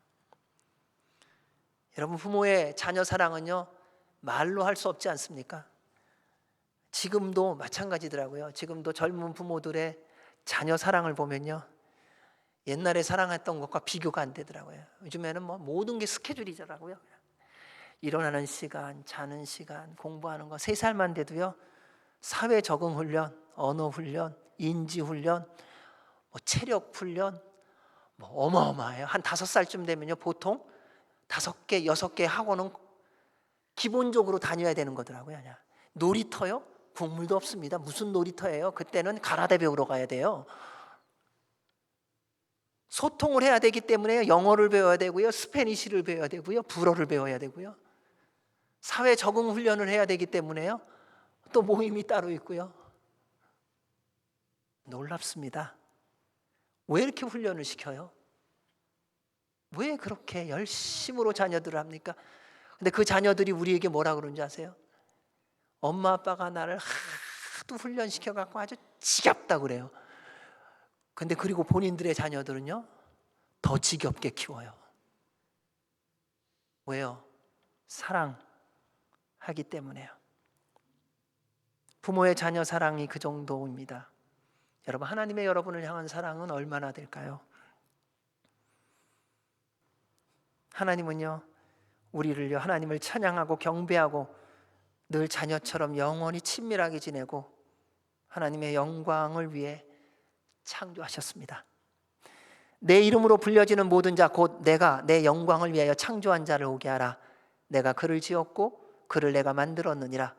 여러분, 부모의 자녀 사랑은요, 말로 할 수 없지 않습니까? 지금도 마찬가지더라고요. 지금도 젊은 부모들의 자녀 사랑을 보면요, 옛날에 사랑했던 것과 비교가 안 되더라고요. 요즘에는 뭐 모든 게 스케줄이더라고요. 일어나는 시간, 자는 시간, 공부하는 거 3살만 돼도요, 사회 적응 훈련, 언어 훈련, 인지 훈련, 뭐 체력 훈련, 뭐 어마어마해요. 한 5살쯤 되면요, 보통 5개, 6개 학원은 기본적으로 다녀야 되는 거더라고요. 그냥. 놀이터요? 국물도 없습니다. 무슨 놀이터예요? 그때는 가라데 배우러 가야 돼요. 소통을 해야 되기 때문에 영어를 배워야 되고요, 스페니쉬를 배워야 되고요, 불어를 배워야 되고요, 사회 적응 훈련을 해야 되기 때문에요, 또 모임이 따로 있고요. 놀랍습니다. 왜 이렇게 훈련을 시켜요? 왜 그렇게 열심으로 자녀들을 합니까? 근데 그 자녀들이 우리에게 뭐라 그러는지 아세요? 엄마 아빠가 나를 하도 훈련시켜갖고 아주 지겹다 그래요. 근데 그리고 본인들의 자녀들은요, 더 지겹게 키워요. 왜요? 사랑하기 때문에요. 부모의 자녀 사랑이 그 정도입니다. 여러분, 하나님의 여러분을 향한 사랑은 얼마나 될까요? 하나님은요, 우리를요, 하나님을 찬양하고 경배하고 늘 자녀처럼 영원히 친밀하게 지내고 하나님의 영광을 위해 창조하셨습니다. 내 이름으로 불려지는 모든 자 곧 내가 내 영광을 위하여 창조한 자를 오게 하라. 내가 그를 지었고 그를 내가 만들었느니라.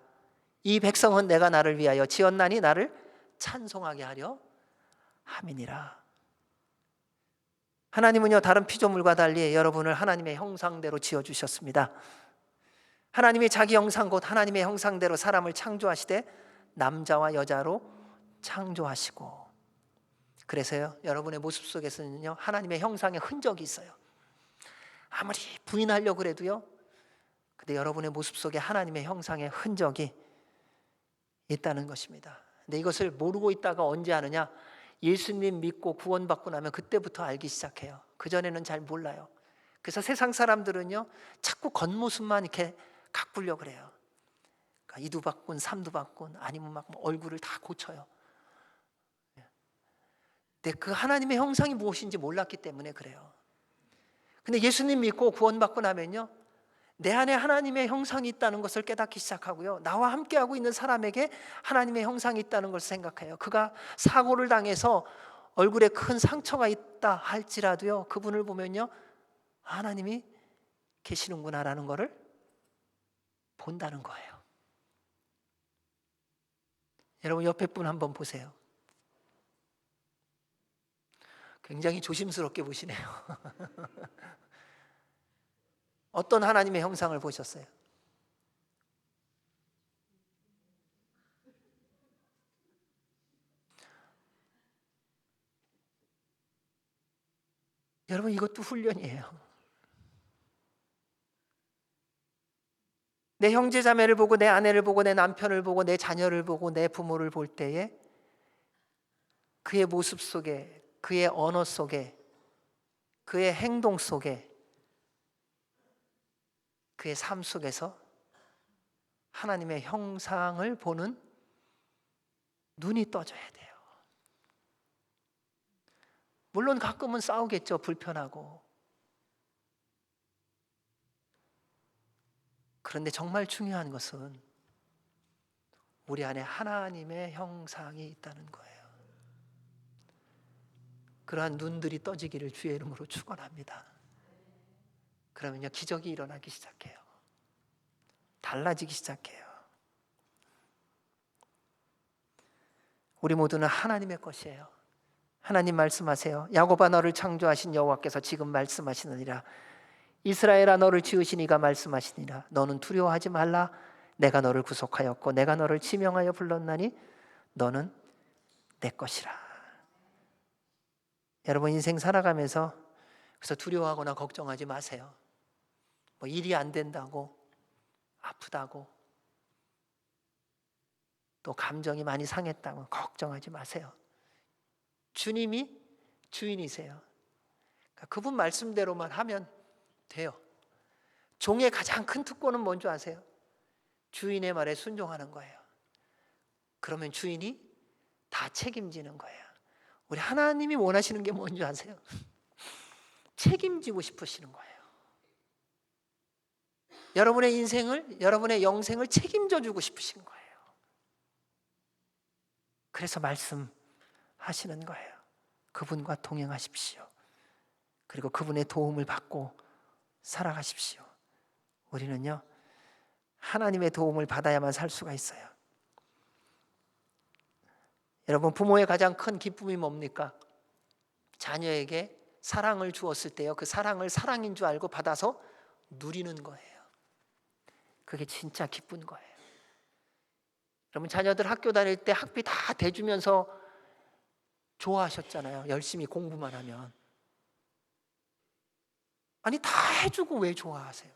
이 백성은 내가 나를 위하여 지었나니 나를 찬송하게 하려 함이니라. 하나님은요, 다른 피조물과 달리 여러분을 하나님의 형상대로 지어주셨습니다. 하나님이 자기 형상 곧 하나님의 형상대로 사람을 창조하시되 남자와 여자로 창조하시고, 그래서요, 여러분의 모습 속에서는요, 하나님의 형상의 흔적이 있어요. 아무리 부인하려고 그래도요, 근데 여러분의 모습 속에 하나님의 형상의 흔적이 있다는 것입니다. 근데 이것을 모르고 있다가 언제 아느냐? 예수님 믿고 구원받고 나면 그때부터 알기 시작해요. 그전에는 잘 몰라요. 그래서 세상 사람들은요, 자꾸 겉모습만 이렇게 가꾸려고 그래요. 그러니까 이두박군, 삼두박군, 아니면 막 얼굴을 다 고쳐요. 근데 그 하나님의 형상이 무엇인지 몰랐기 때문에 그래요. 근데 예수님 믿고 구원받고 나면요, 내 안에 하나님의 형상이 있다는 것을 깨닫기 시작하고요, 나와 함께하고 있는 사람에게 하나님의 형상이 있다는 것을 생각해요. 그가 사고를 당해서 얼굴에 큰 상처가 있다 할지라도요, 그분을 보면요, 하나님이 계시는구나라는 것을 본다는 거예요. 여러분, 옆에 분 한번 보세요. 굉장히 조심스럽게 보시네요. 어떤 하나님의 형상을 보셨어요? 여러분, 이것도 훈련이에요. 내 형제 자매를 보고, 내 아내를 보고, 내 남편을 보고, 내 자녀를 보고, 내 부모를 볼 때에 그의 모습 속에, 그의 언어 속에, 그의 행동 속에, 그의 삶 속에서 하나님의 형상을 보는 눈이 떠져야 돼요. 물론 가끔은 싸우겠죠. 불편하고. 그런데 정말 중요한 것은 우리 안에 하나님의 형상이 있다는 거예요. 그러한 눈들이 떠지기를 주의 이름으로 축원합니다. 그러면요, 기적이 일어나기 시작해요. 달라지기 시작해요. 우리 모두는 하나님의 것이에요. 하나님 말씀하세요. 야곱아, 너를 창조하신 여호와께서 지금 말씀하시느니라. 이스라엘아, 너를 지으신 이가 말씀하시니라. 너는 두려워하지 말라. 내가 너를 구속하였고 내가 너를 지명하여 불렀나니 너는 내 것이라. 여러분, 인생 살아가면서 그래서 두려워하거나 걱정하지 마세요. 뭐 일이 안 된다고, 아프다고, 또 감정이 많이 상했다고 걱정하지 마세요. 주님이 주인이세요. 그러니까 그분 말씀대로만 하면 돼요. 종의 가장 큰 특권은 뭔지 아세요? 주인의 말에 순종하는 거예요. 그러면 주인이 다 책임지는 거예요. 우리 하나님이 원하시는 게 뭔지 아세요? 책임지고 싶으시는 거예요. 여러분의 인생을, 여러분의 영생을 책임져 주고 싶으신 거예요. 그래서 말씀하시는 거예요. 그분과 동행하십시오. 그리고 그분의 도움을 받고 살아가십시오. 우리는요, 하나님의 도움을 받아야만 살 수가 있어요. 여러분, 부모의 가장 큰 기쁨이 뭡니까? 자녀에게 사랑을 주었을 때요, 그 사랑을 사랑인 줄 알고 받아서 누리는 거예요. 그게 진짜 기쁜 거예요. 여러분, 자녀들 학교 다닐 때 학비 다 대주면서 좋아하셨잖아요. 열심히 공부만 하면. 아니, 다 해주고 왜 좋아하세요?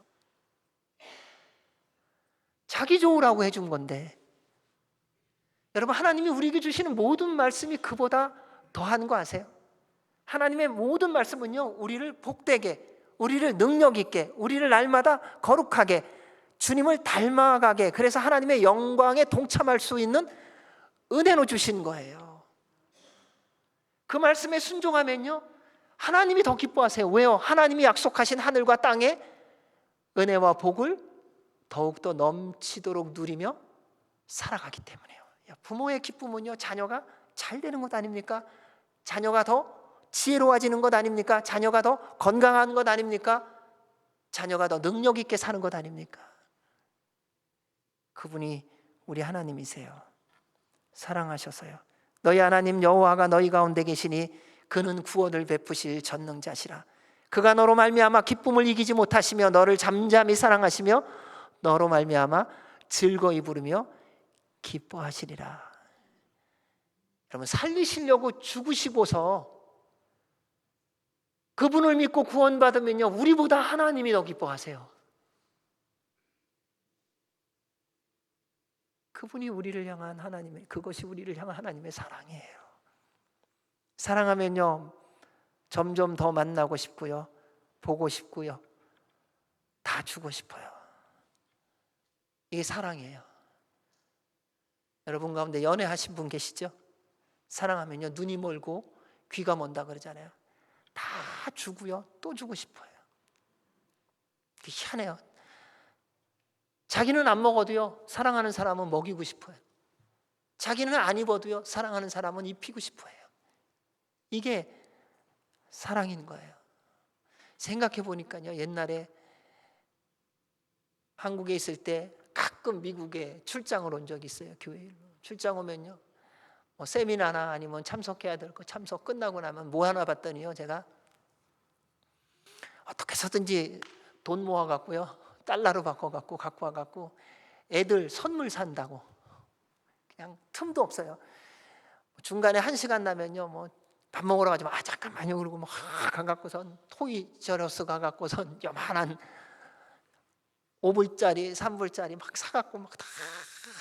자기 좋으라고 해준 건데. 여러분, 하나님이 우리에게 주시는 모든 말씀이 그보다 더한 거 아세요? 하나님의 모든 말씀은요, 우리를 복되게, 우리를 능력 있게, 우리를 날마다 거룩하게, 주님을 닮아가게, 그래서 하나님의 영광에 동참할 수 있는 은혜로 주신 거예요. 그 말씀에 순종하면요, 하나님이 더 기뻐하세요. 왜요? 하나님이 약속하신 하늘과 땅의 은혜와 복을 더욱더 넘치도록 누리며 살아가기 때문에요. 부모의 기쁨은요, 자녀가 잘 되는 것 아닙니까? 자녀가 더 지혜로워지는 것 아닙니까? 자녀가 더 건강한 것 아닙니까? 자녀가 더 능력 있게 사는 것 아닙니까? 그분이 우리 하나님이세요. 사랑하셔서요. 너희 하나님 여호와가 너희 가운데 계시니 그는 구원을 베푸실 전능자시라. 그가 너로 말미암아 기쁨을 이기지 못하시며 너를 잠잠히 사랑하시며 너로 말미암아 즐거이 부르며 기뻐하시리라. 여러분, 살리시려고 죽으시고서 그분을 믿고 구원받으면요, 우리보다 하나님이 더 기뻐하세요. 그분이 우리를 향한 하나님의, 그것이 우리를 향한 하나님의 사랑이에요. 사랑하면요, 점점 더 만나고 싶고요, 보고 싶고요, 다 주고 싶어요. 이게 사랑이에요. 여러분 가운데 연애하신 분 계시죠? 사랑하면요, 눈이 멀고 귀가 먼다 그러잖아요. 다 주고요, 또 주고 싶어요. 희한해요. 자기는 안 먹어도요, 사랑하는 사람은 먹이고 싶어요. 자기는 안 입어도요, 사랑하는 사람은 입히고 싶어요. 이게 사랑인 거예요. 생각해 보니까요, 옛날에 한국에 있을 때 가끔 미국에 출장을 온 적이 있어요. 교회로 출장 오면요, 뭐 세미나나 아니면 참석해야 될 거 참석 끝나고 나면 뭐 하나 봤더니요, 제가 어떻게 해서든지 돈 모아갖고요, 달러로 바꿔갖고 갖고 와갖고 애들 선물 산다고, 그냥 틈도 없어요. 중간에 1시간 나면요, 뭐 밥 먹으러 가지 마, 잠깐만요, 그러고 막 가갖고선 토이저러스 가갖고선 요만한 5불짜리 3불짜리 막 사갖고 막 다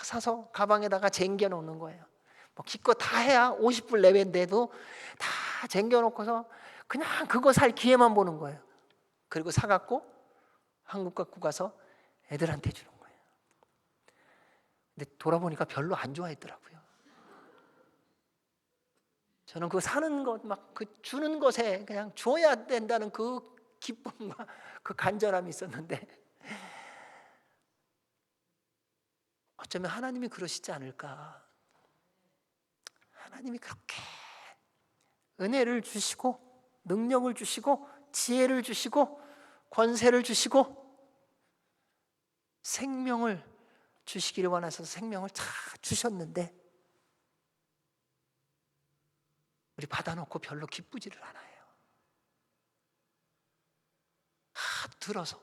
사서 가방에다가 쟁겨 놓는 거예요. 뭐 기껏 다 해야 50불 내외인데도 다 쟁겨 놓고서 그냥 그거 살 기회만 보는 거예요. 그리고 사갖고 한국 갖고 가서 애들한테 주는 거예요. 근데 돌아보니까 별로 안 좋아했더라고요. 저는 그 사는 것, 막 그 주는 것에 그냥 줘야 된다는 그 기쁨과 그 간절함이 있었는데, 어쩌면 하나님이 그러시지 않을까. 하나님이 그렇게 은혜를 주시고 능력을 주시고 지혜를 주시고 권세를 주시고 생명을 주시기를 원하셔서 생명을 다 주셨는데 우리 받아놓고 별로 기쁘지를 않아요. 들어서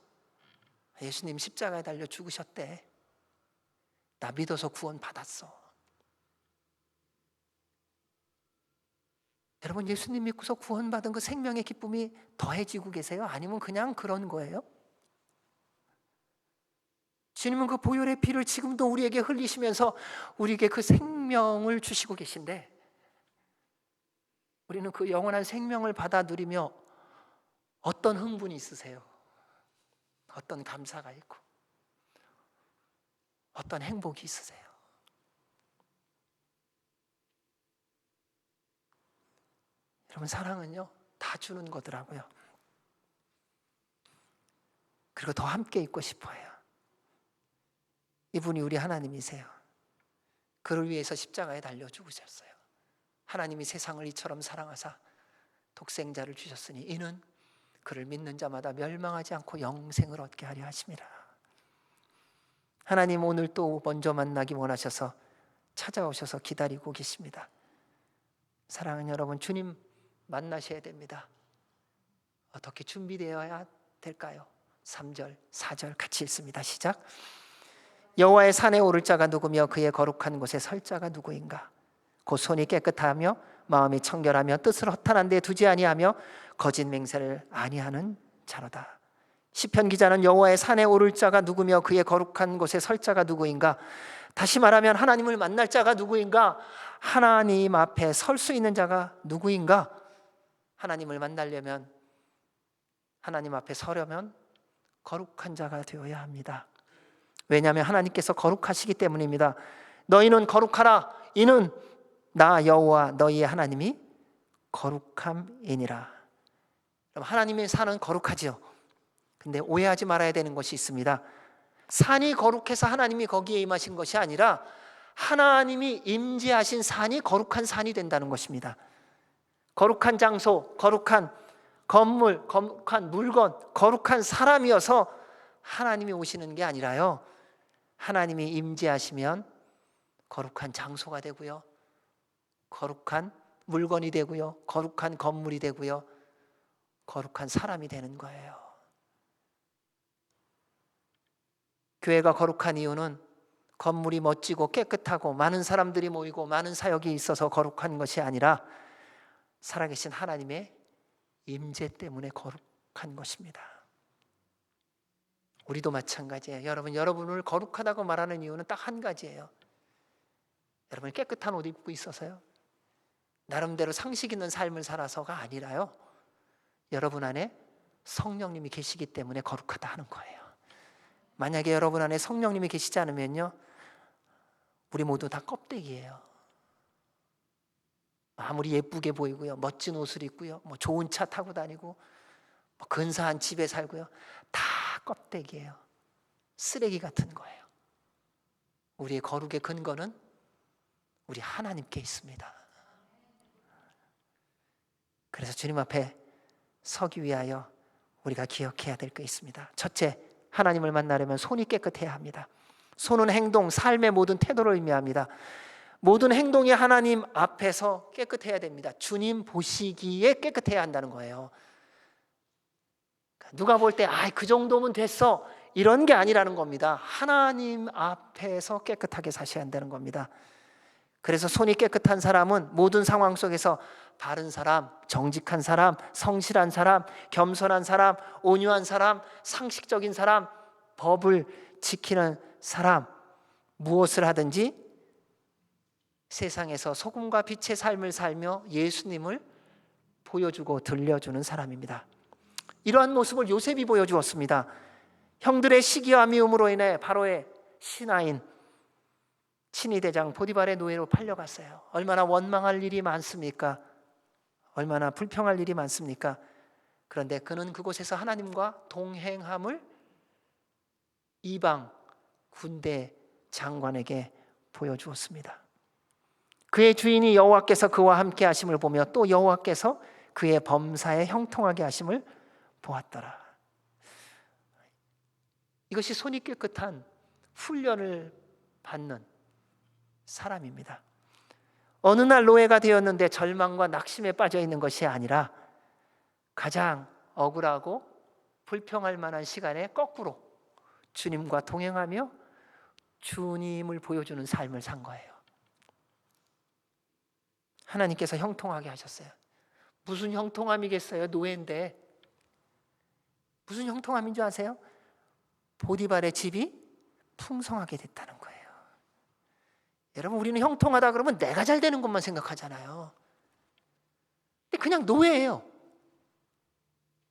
예수님 십자가에 달려 죽으셨대. 나 믿어서 구원 받았어. 여러분, 예수님 믿고서 구원받은 그 생명의 기쁨이 더해지고 계세요? 아니면 그냥 그런 거예요? 주님은 그 보혈의 피를 지금도 우리에게 흘리시면서 우리에게 그 생명을 주시고 계신데, 우리는 그 영원한 생명을 받아 누리며 어떤 흥분이 있으세요? 어떤 감사가 있고 어떤 행복이 있으세요? 여러분, 사랑은요 다 주는 거더라고요. 그리고 더 함께 있고 싶어요. 이분이 우리 하나님이세요. 그를 위해서 십자가에 달려 죽으셨어요. 하나님이 세상을 이처럼 사랑하사 독생자를 주셨으니 이는 그를 믿는 자마다 멸망하지 않고 영생을 얻게 하려 하심이라. 하나님 오늘 또 먼저 만나기 원하셔서 찾아오셔서 기다리고 계십니다. 사랑하는 여러분, 주님 만나셔야 됩니다. 어떻게 준비되어야 될까요? 3절, 4절 같이 읽습니다. 시작. 여호와의 산에 오를 자가 누구며 그의 거룩한 곳에 설 자가 누구인가? 곧 손이 깨끗하며 마음이 청결하며 뜻을 허탄한 데 두지 아니하며 거짓 맹세를 아니하는 자로다. 시편 기자는 여호와의 산에 오를 자가 누구며 그의 거룩한 곳에 설 자가 누구인가? 다시 말하면 하나님을 만날 자가 누구인가? 하나님 앞에 설 수 있는 자가 누구인가? 하나님을 만나려면, 하나님 앞에 서려면 거룩한 자가 되어야 합니다. 왜냐하면 하나님께서 거룩하시기 때문입니다. 너희는 거룩하라. 이는 나 여호와 너희의 하나님이 거룩함이니라. 하나님의 산은 거룩하지요. 근데 오해하지 말아야 되는 것이 있습니다. 산이 거룩해서 하나님이 거기에 임하신 것이 아니라 하나님이 임재하신 산이 거룩한 산이 된다는 것입니다. 거룩한 장소, 거룩한 건물, 거룩한 물건, 거룩한 사람이어서 하나님이 오시는 게 아니라요, 하나님이 임재하시면 거룩한 장소가 되고요, 거룩한 물건이 되고요, 거룩한 건물이 되고요, 거룩한 사람이 되는 거예요. 교회가 거룩한 이유는 건물이 멋지고 깨끗하고 많은 사람들이 모이고 많은 사역이 있어서 거룩한 것이 아니라 살아계신 하나님의 임재 때문에 거룩한 것입니다. 우리도 마찬가지예요. 여러분을 거룩하다고 말하는 이유는 딱 한 가지예요. 여러분이 깨끗한 옷 입고 있어서요, 나름대로 상식 있는 삶을 살아서가 아니라요, 여러분 안에 성령님이 계시기 때문에 거룩하다 하는 거예요. 만약에 여러분 안에 성령님이 계시지 않으면요, 우리 모두 다 껍데기예요. 아무리 예쁘게 보이고요, 멋진 옷을 입고요, 뭐 좋은 차 타고 다니고 뭐 근사한 집에 살고요, 다 껍데기예요. 쓰레기 같은 거예요. 우리의 거룩의 근거는 우리 하나님께 있습니다. 그래서 주님 앞에 서기 위하여 우리가 기억해야 될 게 있습니다. 첫째, 하나님을 만나려면 손이 깨끗해야 합니다. 손은 행동, 삶의 모든 태도를 의미합니다. 모든 행동이 하나님 앞에서 깨끗해야 됩니다. 주님 보시기에 깨끗해야 한다는 거예요. 누가 볼 때 그 정도면 됐어, 이런 게 아니라는 겁니다. 하나님 앞에서 깨끗하게 사셔야 한다는 겁니다. 그래서 손이 깨끗한 사람은 모든 상황 속에서 바른 사람, 정직한 사람, 성실한 사람, 겸손한 사람, 온유한 사람, 상식적인 사람, 법을 지키는 사람, 무엇을 하든지 세상에서 소금과 빛의 삶을 살며 예수님을 보여주고 들려주는 사람입니다. 이러한 모습을 요셉이 보여주었습니다. 형들의 시기와 미움으로 인해 바로의 신하인 친위 대장 보디발의 노예로 팔려갔어요. 얼마나 원망할 일이 많습니까? 얼마나 불평할 일이 많습니까? 그런데 그는 그곳에서 하나님과 동행함을 이방 군대 장관에게 보여주었습니다. 그의 주인이 여호와께서 그와 함께 하심을 보며 또 여호와께서 그의 범사에 형통하게 하심을 보았더라. 이것이 손이 깨끗한 훈련을 받는 사람입니다. 어느 날 노예가 되었는데 절망과 낙심에 빠져 있는 것이 아니라 가장 억울하고 불평할 만한 시간에 거꾸로 주님과 동행하며 주님을 보여주는 삶을 산 거예요. 하나님께서 형통하게 하셨어요. 무슨 형통함이겠어요? 노예인데 무슨 형통함인 줄 아세요? 보디발의 집이 풍성하게 됐다는 거예요. 여러분, 우리는 형통하다 그러면 내가 잘 되는 것만 생각하잖아요. 근데 그냥 노예예요.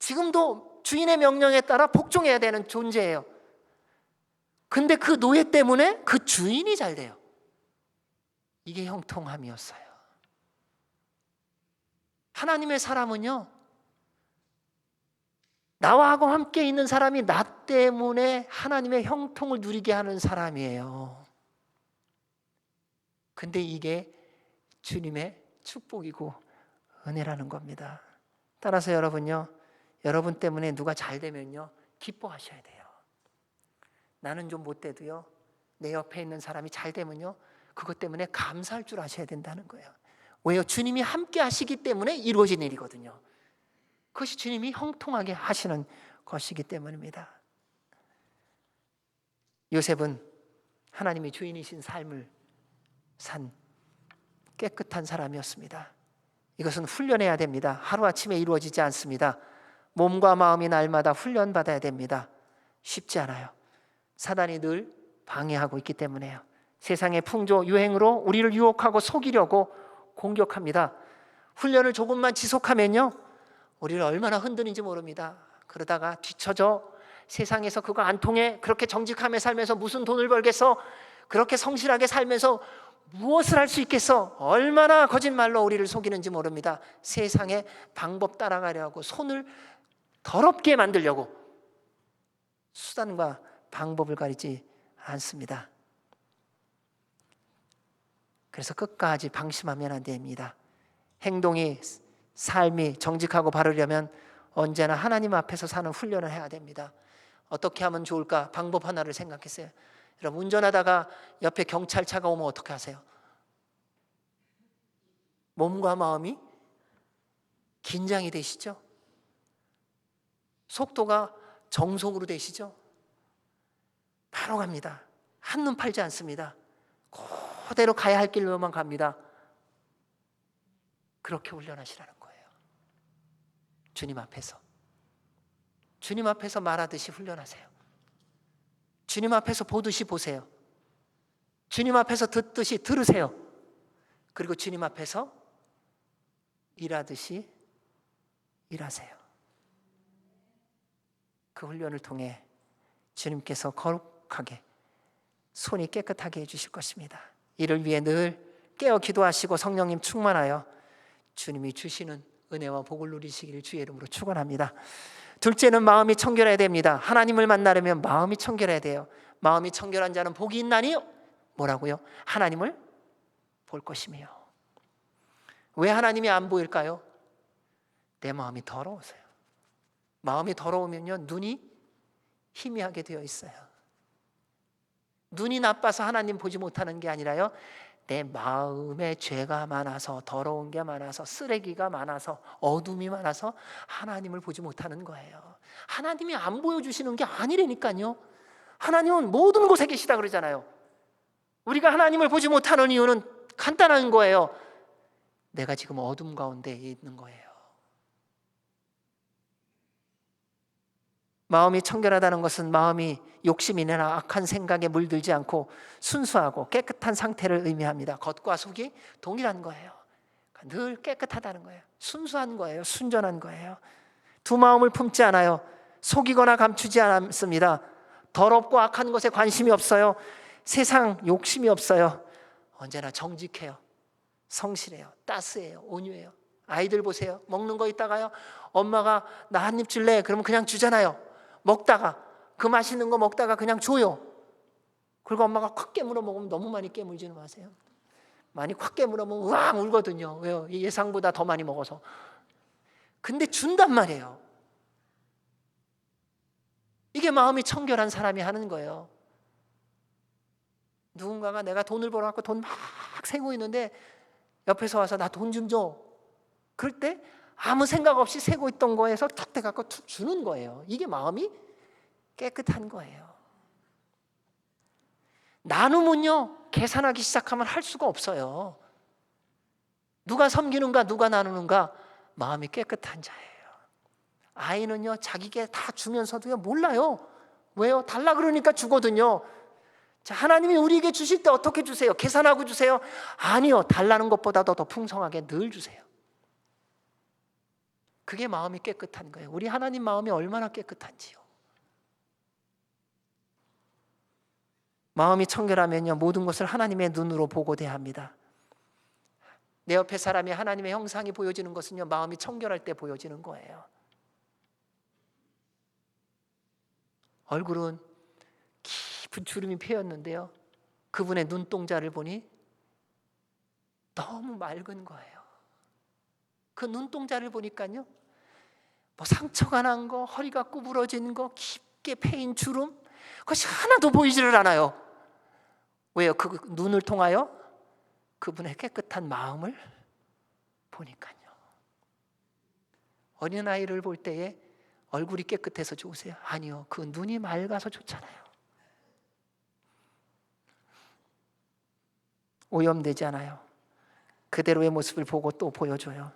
지금도 주인의 명령에 따라 복종해야 되는 존재예요. 근데 그 노예 때문에 그 주인이 잘 돼요. 이게 형통함이었어요. 하나님의 사람은요, 나와 함께 있는 사람이 나 때문에 하나님의 형통을 누리게 하는 사람이에요. 근데 이게 주님의 축복이고 은혜라는 겁니다. 따라서 여러분요, 여러분 때문에 누가 잘 되면요, 기뻐하셔야 돼요. 나는 좀 못 돼도요, 내 옆에 있는 사람이 잘 되면요, 그것 때문에 감사할 줄 아셔야 된다는 거예요. 왜요? 주님이 함께 하시기 때문에 이루어진 일이거든요. 그것이 주님이 형통하게 하시는 것이기 때문입니다. 요셉은 하나님이 주인이신 삶을 산 깨끗한 사람이었습니다. 이것은 훈련해야 됩니다. 하루아침에 이루어지지 않습니다. 몸과 마음이 날마다 훈련받아야 됩니다. 쉽지 않아요. 사단이 늘 방해하고 있기 때문에요. 세상의 풍조, 유행으로 우리를 유혹하고 속이려고 공격합니다. 훈련을 조금만 지속하면요, 우리를 얼마나 흔드는지 모릅니다. 그러다가 뒤처져 세상에서 그거 안 통해, 그렇게 정직하게 살면서 무슨 돈을 벌겠어, 그렇게 성실하게 살면서 무엇을 할 수 있겠어, 얼마나 거짓말로 우리를 속이는지 모릅니다. 세상의 방법 따라가려고, 손을 더럽게 만들려고 수단과 방법을 가리지 않습니다. 그래서 끝까지 방심하면 안 됩니다. 행동이, 삶이 정직하고 바르려면 언제나 하나님 앞에서 사는 훈련을 해야 됩니다. 어떻게 하면 좋을까? 방법 하나를 생각했어요. 여러분, 운전하다가 옆에 경찰차가 오면 어떻게 하세요? 몸과 마음이 긴장이 되시죠? 속도가 정속으로 되시죠? 바로 갑니다. 한눈 팔지 않습니다. 그대로 가야 할 길로만 갑니다. 그렇게 훈련하시라는 거예요. 주님 앞에서 말하듯이 훈련하세요. 주님 앞에서 보듯이 보세요. 주님 앞에서 듣듯이 들으세요. 그리고 주님 앞에서 일하듯이 일하세요. 그 훈련을 통해 주님께서 거룩하게, 손이 깨끗하게 해주실 것입니다. 이를 위해 늘 깨어 기도하시고 성령님 충만하여 주님이 주시는 은혜와 복을 누리시기를 주의 이름으로 축원합니다. 둘째는 마음이 청결해야 됩니다. 하나님을 만나려면 마음이 청결해야 돼요. 마음이 청결한 자는 복이 있나니 뭐라고요? 하나님을 볼 것이며. 왜 하나님이 안 보일까요? 내 마음이 더러워서요. 마음이 더러우면요, 눈이 희미하게 되어 있어요. 눈이 나빠서 하나님 보지 못하는 게 아니라요, 내 마음에 죄가 많아서, 더러운 게 많아서, 쓰레기가 많아서, 어둠이 많아서 하나님을 보지 못하는 거예요. 하나님이 안 보여주시는 게 아니라니까요. 하나님은 모든 곳에 계시다 그러잖아요. 우리가 하나님을 보지 못하는 이유는 간단한 거예요. 내가 지금 어둠 가운데 있는 거예요. 마음이 청결하다는 것은 마음이 욕심이나 악한 생각에 물들지 않고 순수하고 깨끗한 상태를 의미합니다. 겉과 속이 동일한 거예요. 늘 깨끗하다는 거예요. 순수한 거예요. 순전한 거예요. 두 마음을 품지 않아요. 속이거나 감추지 않습니다. 더럽고 악한 것에 관심이 없어요. 세상 욕심이 없어요. 언제나 정직해요. 성실해요. 따스해요. 온유해요. 아이들 보세요. 먹는 거 있다가요, 엄마가 나 한 입 줄래? 그러면 그냥 주잖아요. 먹다가 그 맛있는 거 먹다가 그냥 줘요. 그리고 엄마가 콱 깨물어 먹으면 너무 많이 깨물지는 마세요. 많이 콱 깨물어 먹으면 으앙 울거든요. 왜요? 예상보다 더 많이 먹어서. 근데 준단 말이에요. 이게 마음이 청결한 사람이 하는 거예요. 누군가가 내가 돈을 벌어갖고 돈 막 세고 있는데 옆에서 와서 나 돈 좀 줘. 그럴 때 아무 생각 없이 세고 있던 거에서 탁 대갖고 툭 주는 거예요. 이게 마음이 깨끗한 거예요. 나누면요, 계산하기 시작하면 할 수가 없어요. 누가 섬기는가 누가 나누는가, 마음이 깨끗한 자예요. 아이는요, 자기게 다 주면서도요 몰라요. 왜요? 달라 그러니까 주거든요. 자, 하나님이 우리에게 주실 때 어떻게 주세요? 계산하고 주세요? 아니요, 달라는 것보다도 더 풍성하게 늘 주세요. 그게 마음이 깨끗한 거예요. 우리 하나님 마음이 얼마나 깨끗한지요. 마음이 청결하면요, 모든 것을 하나님의 눈으로 보고 대합니다. 내 옆에 사람이 하나님의 형상이 보여지는 것은요, 마음이 청결할 때 보여지는 거예요. 얼굴은 깊은 주름이 패였는데요, 그분의 눈동자를 보니 너무 맑은 거예요. 그 눈동자를 보니까요, 뭐 상처가 난 거, 허리가 구부러진 거, 깊게 패인 주름, 그것이 하나도 보이지를 않아요. 왜요? 그 눈을 통하여 그분의 깨끗한 마음을 보니까요. 어린아이를 볼 때에 얼굴이 깨끗해서 좋으세요? 아니요, 그 눈이 맑아서 좋잖아요. 오염되지 않아요. 그대로의 모습을 보고 또 보여줘요.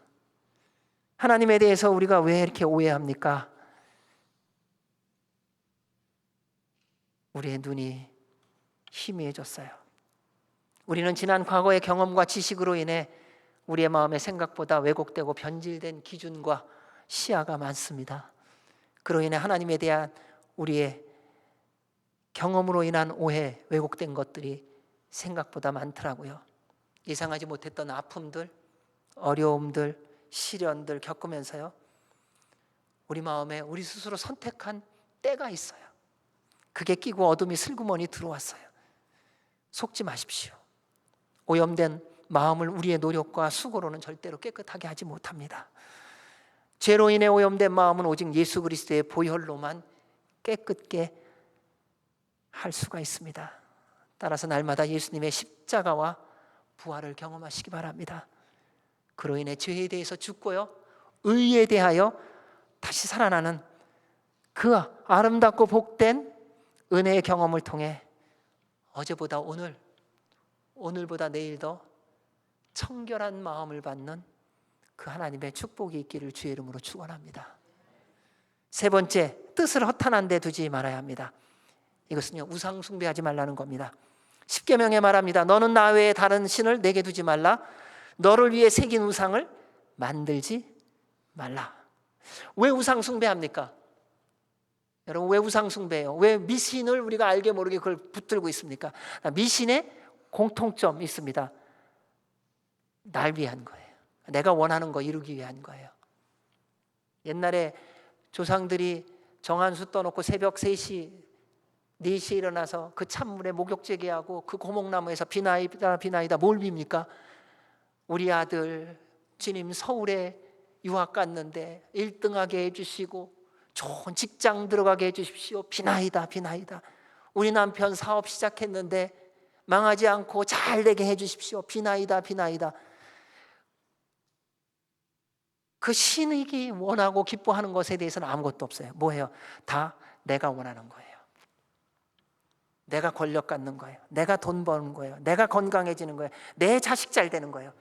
하나님에 대해서 우리가 왜 이렇게 오해합니까? 우리의 눈이 희미해졌어요. 우리는 지난 과거의 경험과 지식으로 인해 우리의 마음의 생각보다 왜곡되고 변질된 기준과 시야가 많습니다. 그로 인해 하나님에 대한 우리의 경험으로 인한 오해, 왜곡된 것들이 생각보다 많더라고요. 예상하지 못했던 아픔들, 어려움들, 시련들 겪으면서요, 우리 마음에 우리 스스로 선택한 때가 있어요. 그게 끼고 어둠이 슬그머니 들어왔어요. 속지 마십시오. 오염된 마음을 우리의 노력과 수고로는 절대로 깨끗하게 하지 못합니다. 죄로 인해 오염된 마음은 오직 예수 그리스도의 보혈로만 깨끗게 할 수가 있습니다. 따라서 날마다 예수님의 십자가와 부활을 경험하시기 바랍니다. 그로 인해 죄에 대해서 죽고요, 의에 대하여 다시 살아나는 그 아름답고 복된 은혜의 경험을 통해 어제보다 오늘, 오늘보다 내일 더 청결한 마음을 받는 그 하나님의 축복이 있기를 주의 이름으로 축원합니다. 세 번째, 뜻을 허탄한 데 두지 말아야 합니다. 이것은요, 우상 숭배하지 말라는 겁니다. 십계명에 말합니다. 너는 나 외에 다른 신을 내게 두지 말라. 너를 위해 새긴 우상을 만들지 말라. 왜 우상 숭배합니까? 여러분, 왜 우상 숭배해요? 왜 미신을 우리가 알게 모르게 그걸 붙들고 있습니까? 미신의 공통점이 있습니다. 날 위한 거예요. 내가 원하는 거 이루기 위한 거예요. 옛날에 조상들이 정한수 떠놓고 새벽 3시, 4시에 일어나서 그 찬물에 목욕제기하고 그 고목나무에서 비나이다 비나이다 뭘 빕니까? 우리 아들 주님 서울에 유학 갔는데 1등하게 해주시고 좋은 직장 들어가게 해주십시오. 비나이다 비나이다. 우리 남편 사업 시작했는데 망하지 않고 잘 되게 해주십시오. 비나이다 비나이다. 그 신에게 원하고 기뻐하는 것에 대해서는 아무것도 없어요. 뭐예요? 다 내가 원하는 거예요. 내가 권력 갖는 거예요. 내가 돈 버는 거예요. 내가 건강해지는 거예요. 내 자식 잘 되는 거예요.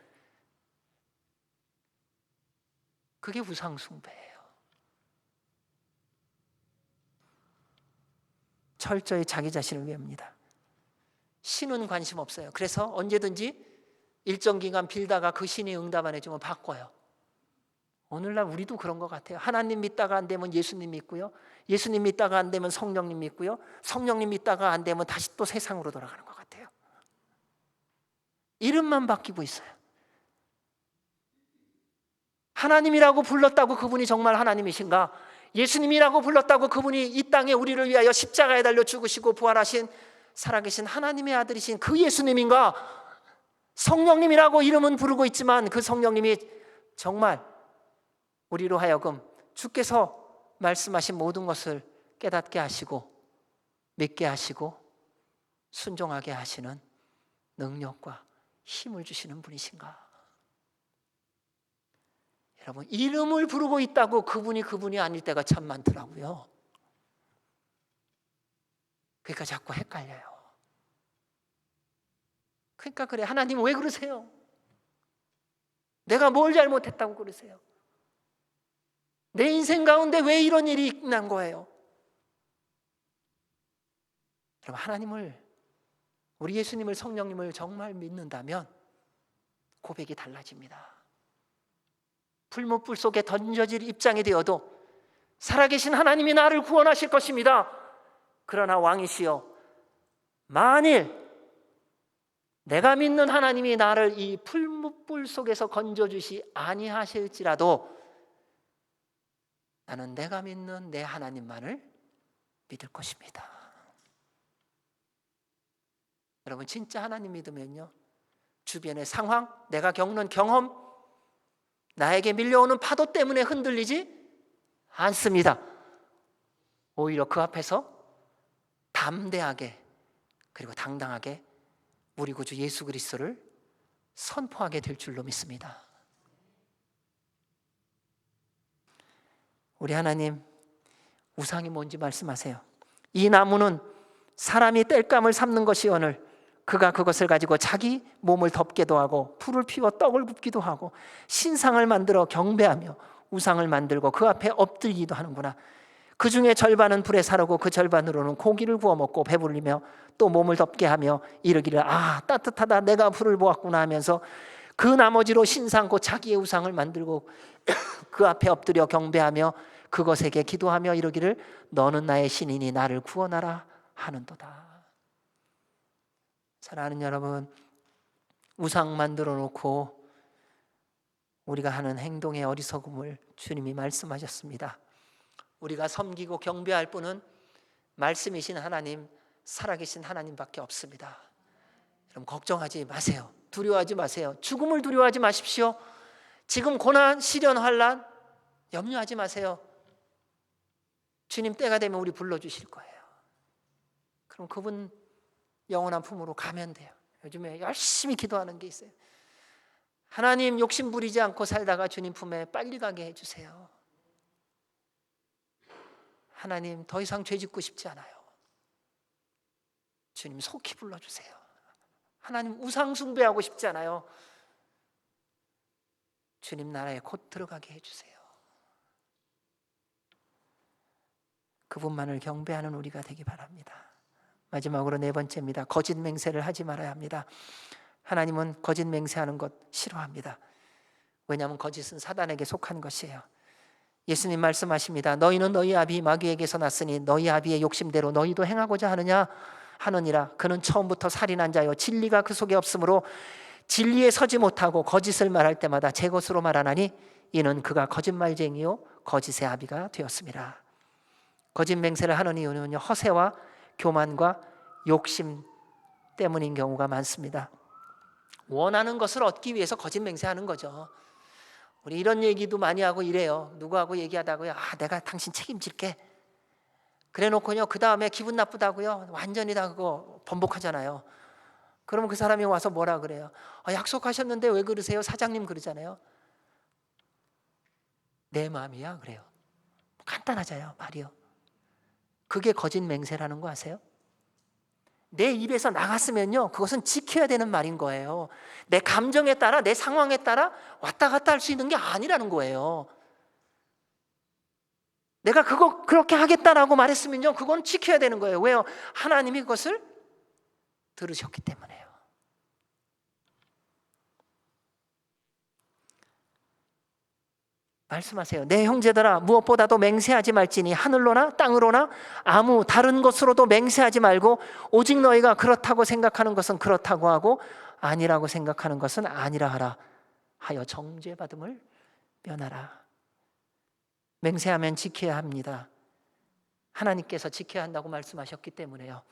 그게 우상숭배예요. 철저히 자기 자신을 위합니다. 신은 관심 없어요. 그래서 언제든지 일정 기간 빌다가 그 신이 응답 안 해주면 바꿔요. 오늘날 우리도 그런 것 같아요. 하나님 믿다가 안 되면 예수님 믿고요, 예수님 믿다가 안 되면 성령님 믿고요, 성령님 믿다가 안 되면 다시 또 세상으로 돌아가는 것 같아요. 이름만 바뀌고 있어요. 하나님이라고 불렀다고 그분이 정말 하나님이신가? 예수님이라고 불렀다고 그분이 이 땅에 우리를 위하여 십자가에 달려 죽으시고 부활하신 살아계신 하나님의 아들이신 그 예수님인가? 성령님이라고 이름은 부르고 있지만 그 성령님이 정말 우리로 하여금 주께서 말씀하신 모든 것을 깨닫게 하시고 믿게 하시고 순종하게 하시는 능력과 힘을 주시는 분이신가? 여러분, 이름을 부르고 있다고 그분이 아닐 때가 참 많더라고요. 그러니까 자꾸 헷갈려요. 그러니까 그래, 하나님 왜 그러세요? 내가 뭘 잘못했다고 그러세요? 내 인생 가운데 왜 이런 일이 난 거예요? 여러분, 하나님을, 우리 예수님을, 성령님을 정말 믿는다면 고백이 달라집니다. 풀무불 속에 던져질 입장이 되어도 살아계신 하나님이 나를 구원하실 것입니다. 그러나 왕이시여, 만일 내가 믿는 하나님이 나를 이 풀무불 속에서 건져주시 아니하실지라도 나는 내가 믿는 내 하나님만을 믿을 것입니다. 여러분, 진짜 하나님 믿으면요, 주변의 상황, 내가 겪는 경험, 나에게 밀려오는 파도 때문에 흔들리지 않습니다. 오히려 그 앞에서 담대하게 그리고 당당하게 우리 구주 예수 그리스도를 선포하게 될 줄로 믿습니다. 우리 하나님, 우상이 뭔지 말씀하세요. 이 나무는 사람이 땔감을 삼는 것이오늘 그가 그것을 가지고 자기 몸을 덮게도 하고 불을 피워 떡을 굽기도 하고 신상을 만들어 경배하며 우상을 만들고 그 앞에 엎드리기도 하는구나. 그 중에 절반은 불에 사르고 그 절반으로는 고기를 구워 먹고 배불리며 또 몸을 덮게 하며 이르기를 아 따뜻하다 내가 불을 보았구나 하면서 그 나머지로 신상 곧 자기의 우상을 만들고 그 앞에 엎드려 경배하며 그것에게 기도하며 이르기를 너는 나의 신이니 나를 구원하라 하는도다. 사랑하는 여러분, 우상 만들어 놓고 우리가 하는 행동의 어리석음을 주님이 말씀하셨습니다. 우리가 섬기고 경배할 분은 말씀이신 하나님, 살아계신 하나님밖에 없습니다. 여러분, 걱정하지 마세요. 두려워하지 마세요. 죽음을 두려워하지 마십시오. 지금 고난, 시련, 환난 염려하지 마세요. 주님 때가 되면 우리 불러주실 거예요. 그럼 그분 영원한 품으로 가면 돼요. 요즘에 열심히 기도하는 게 있어요. 하나님, 욕심 부리지 않고 살다가 주님 품에 빨리 가게 해주세요. 하나님, 더 이상 죄 짓고 싶지 않아요. 주님 속히 불러주세요. 하나님, 우상 숭배하고 싶지 않아요. 주님 나라에 곧 들어가게 해주세요. 그분만을 경배하는 우리가 되기 바랍니다. 마지막으로 네 번째입니다. 거짓 맹세를 하지 말아야 합니다. 하나님은 거짓 맹세하는 것 싫어합니다. 왜냐하면 거짓은 사단에게 속한 것이에요. 예수님 말씀하십니다. 너희는 너희 아비 마귀에게서 났으니 너희 아비의 욕심대로 너희도 행하고자 하느니라. 그는 처음부터 살인한 자요 진리가 그 속에 없으므로 진리에 서지 못하고 거짓을 말할 때마다 제 것으로 말하나니 이는 그가 거짓말쟁이요 거짓의 아비가 되었습니다. 거짓 맹세를 하는 이유는요, 허세와 교만과 욕심 때문인 경우가 많습니다. 원하는 것을 얻기 위해서 거짓 맹세하는 거죠. 우리 이런 얘기도 많이 하고 이래요. 누구하고 얘기하다고요, 아 내가 당신 책임질게 그래 놓고요, 그 다음에 기분 나쁘다고요 완전히 다 그거 번복하잖아요. 그러면 그 사람이 와서 뭐라 그래요? 약속하셨는데 왜 그러세요? 사장님 그러잖아요. 내 마음이야 그래요. 간단하잖아요, 말이요. 그게 거짓 맹세라는 거 아세요? 내 입에서 나갔으면요, 그것은 지켜야 되는 말인 거예요. 내 감정에 따라, 내 상황에 따라 왔다 갔다 할 수 있는 게 아니라는 거예요. 내가 그렇게 하겠다라고 말했으면요, 그건 지켜야 되는 거예요. 왜요? 하나님이 그것을 들으셨기 때문에요. 말씀하세요. 내 형제들아, 무엇보다도 맹세하지 말지니 하늘로나 땅으로나 아무 다른 것으로도 맹세하지 말고 오직 너희가 그렇다고 생각하는 것은 그렇다고 하고 아니라고 생각하는 것은 아니라 하라 하여 정죄받음을 면하라. 맹세하면 지켜야 합니다. 하나님께서 지켜야 한다고 말씀하셨기 때문에요.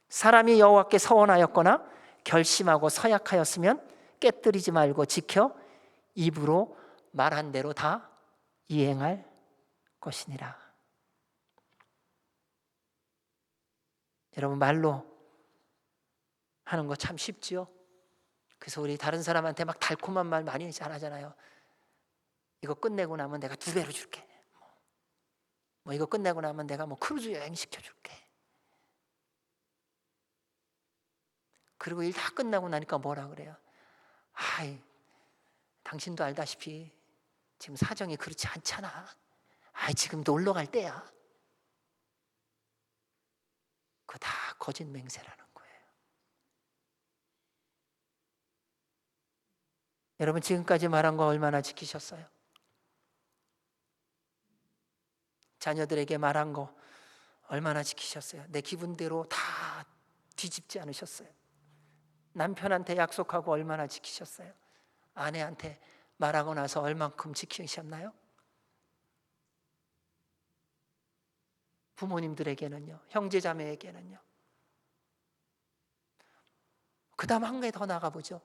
사람이 여호와께 서원하였거나 결심하고 서약하였으면 깨뜨리지 말고 지켜 입으로 말한 대로 다 이행할 것이니라. 여러분, 말로 하는 거 참 쉽지요. 그래서 우리 다른 사람한테 막 달콤한 말 많이 잘하잖아요. 이거 끝내고 나면 내가 2배로 줄게. 뭐 이거 끝내고 나면 내가 뭐 크루즈 여행 시켜줄게. 그리고 일 다 끝나고 나니까 뭐라 그래요? 아이, 당신도 알다시피 지금 사정이 그렇지 않잖아. 아이, 지금 놀러 갈 때야. 그거 다 거짓 맹세라는 거예요. 여러분, 지금까지 말한 거 얼마나 지키셨어요? 자녀들에게 말한 거 얼마나 지키셨어요? 내 기분대로 다 뒤집지 않으셨어요? 남편한테 약속하고 얼마나 지키셨어요? 아내한테 말하고 나서 얼만큼 지키셨나요? 부모님들에게는요, 형제자매에게는요. 그 다음 한 개 더 나가보죠.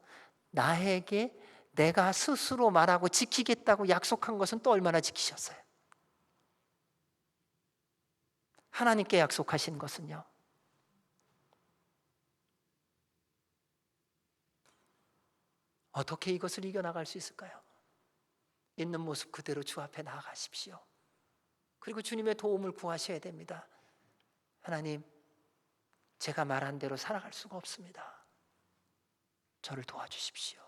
나에게 내가 스스로 말하고 지키겠다고 약속한 것은 또 얼마나 지키셨어요? 하나님께 약속하신 것은요, 어떻게 이것을 이겨나갈 수 있을까요? 있는 모습 그대로 주 앞에 나아가십시오. 그리고 주님의 도움을 구하셔야 됩니다. 하나님, 제가 말한 대로 살아갈 수가 없습니다. 저를 도와주십시오.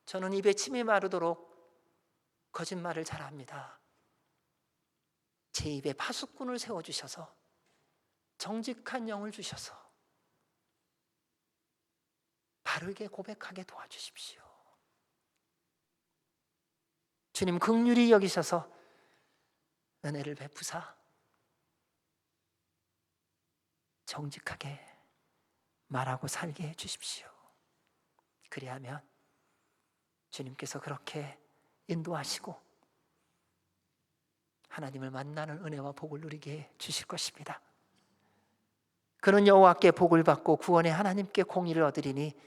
저는 입에 침이 마르도록 거짓말을 잘합니다. 제 입에 파수꾼을 세워주셔서 정직한 영을 주셔서 바르게 고백하게 도와주십시오. 주님, 긍휼히 여기셔서 은혜를 베푸사 정직하게 말하고 살게 해주십시오. 그리하면 주님께서 그렇게 인도하시고 하나님을 만나는 은혜와 복을 누리게 해 주실 것입니다. 그는 여호와께 복을 받고 구원의 하나님께 공의를 얻으리니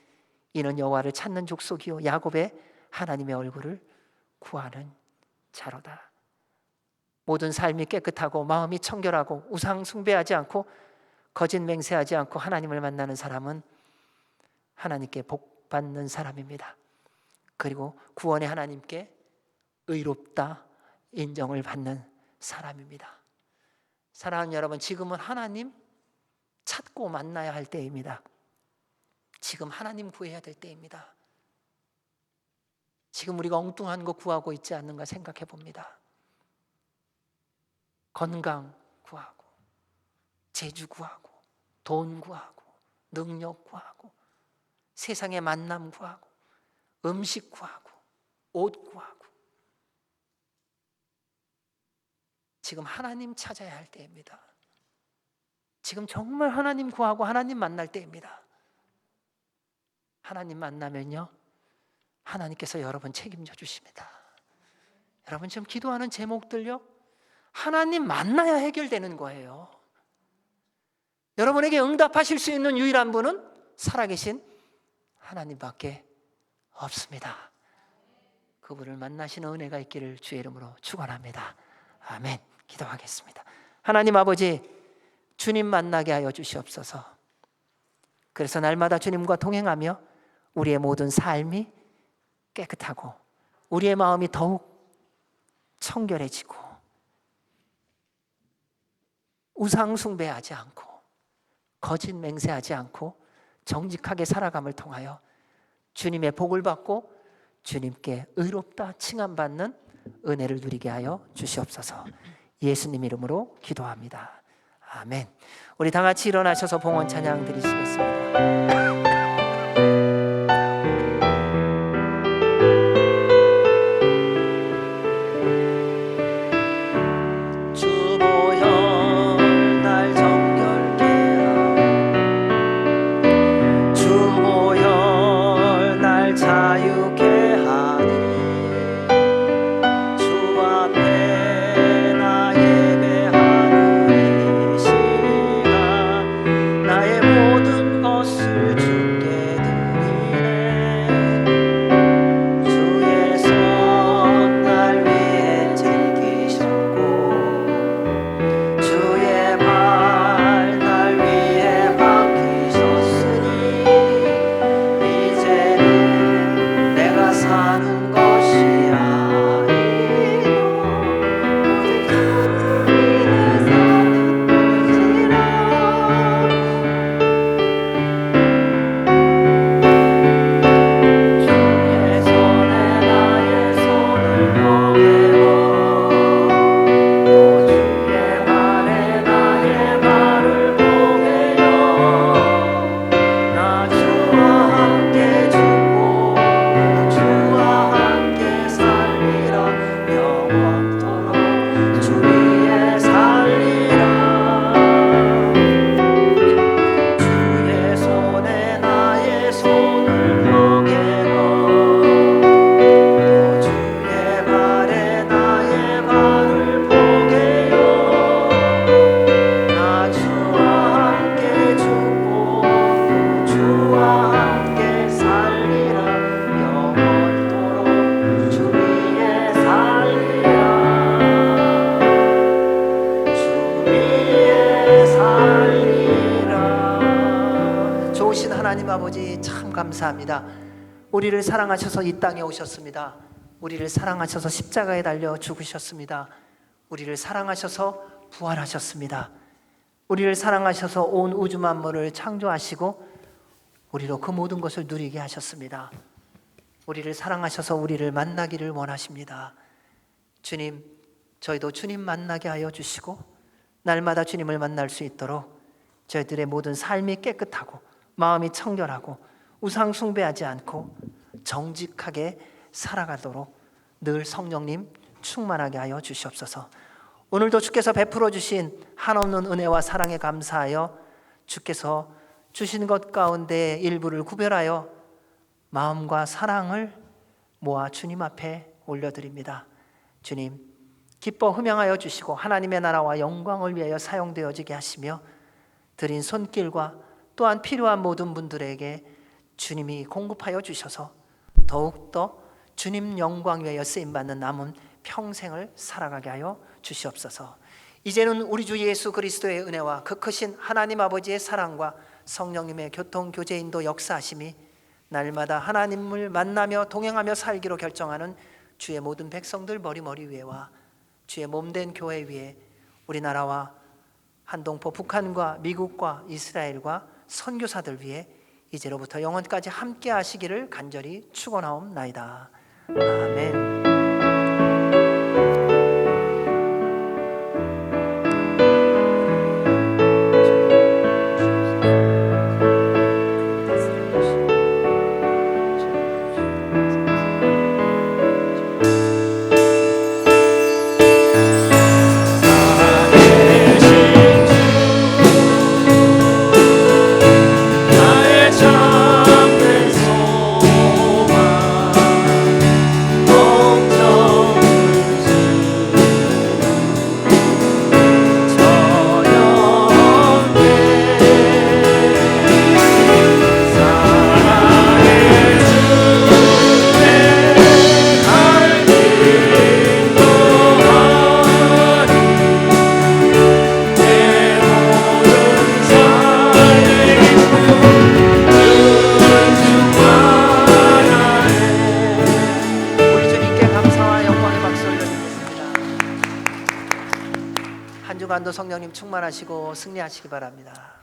이는 여호와를 찾는 족속이요 야곱의 하나님의 얼굴을 구하는 자로다. 모든 삶이 깨끗하고 마음이 청결하고 우상 숭배하지 않고 거짓 맹세하지 않고 하나님을 만나는 사람은 하나님께 복 받는 사람입니다. 그리고 구원의 하나님께 의롭다 인정을 받는 사람입니다. 사랑하는 여러분, 지금은 하나님 찾고 만나야 할 때입니다. 지금 하나님 구해야 될 때입니다. 지금 우리가 엉뚱한 거 구하고 있지 않는가 생각해 봅니다. 건강 구하고, 재주 구하고, 돈 구하고, 능력 구하고, 세상의 만남 구하고, 음식 구하고, 옷 구하고. 지금 하나님 찾아야 할 때입니다. 지금 정말 하나님 구하고 하나님 만날 때입니다. 하나님 만나면요, 하나님께서 여러분 책임져 주십니다. 여러분 지금 기도하는 제목들요, 하나님 만나야 해결되는 거예요. 여러분에게 응답하실 수 있는 유일한 분은 살아계신 하나님밖에 없습니다. 그분을 만나시는 은혜가 있기를 주의 이름으로 축원합니다. 아멘. 기도하겠습니다. 하나님 아버지, 주님 만나게 하여 주시옵소서. 그래서 날마다 주님과 동행하며 우리의 모든 삶이 깨끗하고 우리의 마음이 더욱 청결해지고 우상 숭배하지 않고 거짓 맹세하지 않고 정직하게 살아감을 통하여 주님의 복을 받고 주님께 의롭다 칭함받는 은혜를 누리게 하여 주시옵소서. 예수님 이름으로 기도합니다. 아멘. 우리 다 같이 일어나셔서 봉헌 찬양 드리시겠습니다. 주 보혈 날 정결케 하고 주 자유케 하니 주 앞에 나 예배하는 이 시간 나의 모든 것을 주께 드리네 주의 손 날 위해 지키셨고 주의 발 날 위해 박히셨으니 이제는 내가 사는 것이 아니요 오직 주 위해 사는 것이라 주의 손에 나의 손을 보게고 또 주의 발에 나의 발을 보게요 나 주와 함께 죽고 주와 함께 살리라 영원토록 주 위에 살리라 주의 손에 나의 손을 보게고 또 주의 발에 나의 발을 보게요 나 주와 함께 죽고 주와 함께 살리라 영원토록 주 위에 살리라 주 위에 살리라 좋으신 하나님 아버지 참 감사합니다. 우리를 사랑하셔서 이 땅에 오셨습니다. 우리를 사랑하셔서 십자가에 달려 죽으셨습니다. 우리를 사랑하셔서 부활하셨습니다. 우리를 사랑하셔서 온 우주 만물을 창조하시고 우리로 그 모든 것을 누리게 하셨습니다. 우리를 사랑하셔서 우리를 만나기를 원하십니다. 주님, 저희도 주님 만나게 하여 주시고 날마다 주님을 만날 수 있도록 저희들의 모든 삶이 깨끗하고 마음이 청결하고 우상 숭배하지 않고 정직하게 살아가도록 늘 성령님 충만하게 하여 주시옵소서. 오늘도 주께서 베풀어 주신 한없는 은혜와 사랑에 감사하여 주께서 주신 것 가운데 일부를 구별하여 마음과 사랑을 모아 주님 앞에 올려드립니다. 주님, 기뻐 흠양하여 주시고 하나님의 나라와 영광을 위하여 사용되어지게 하시며 드린 손길과 또한 필요한 모든 분들에게 주님이 공급하여 주셔서 더욱더 주님 영광 위하여 쓰임받는 남은 평생을 살아가게 하여 주시옵소서. 이제는 우리 주 예수 그리스도의 은혜와 그 크신 하나님 아버지의 사랑과 성령님의 교통 교제 인도 역사하심이 날마다 하나님을 만나며 동행하며 살기로 결정하는 주의 모든 백성들 머리 위에와 주의 몸된 교회 위에 우리나라와 한동포 북한과 미국과 이스라엘과 선교사들 위해 이제로부터 영원까지 함께 하시기를 간절히 축원하옵나이다. 아멘. 한 주간도 성령님 충만하시고 승리하시기 바랍니다.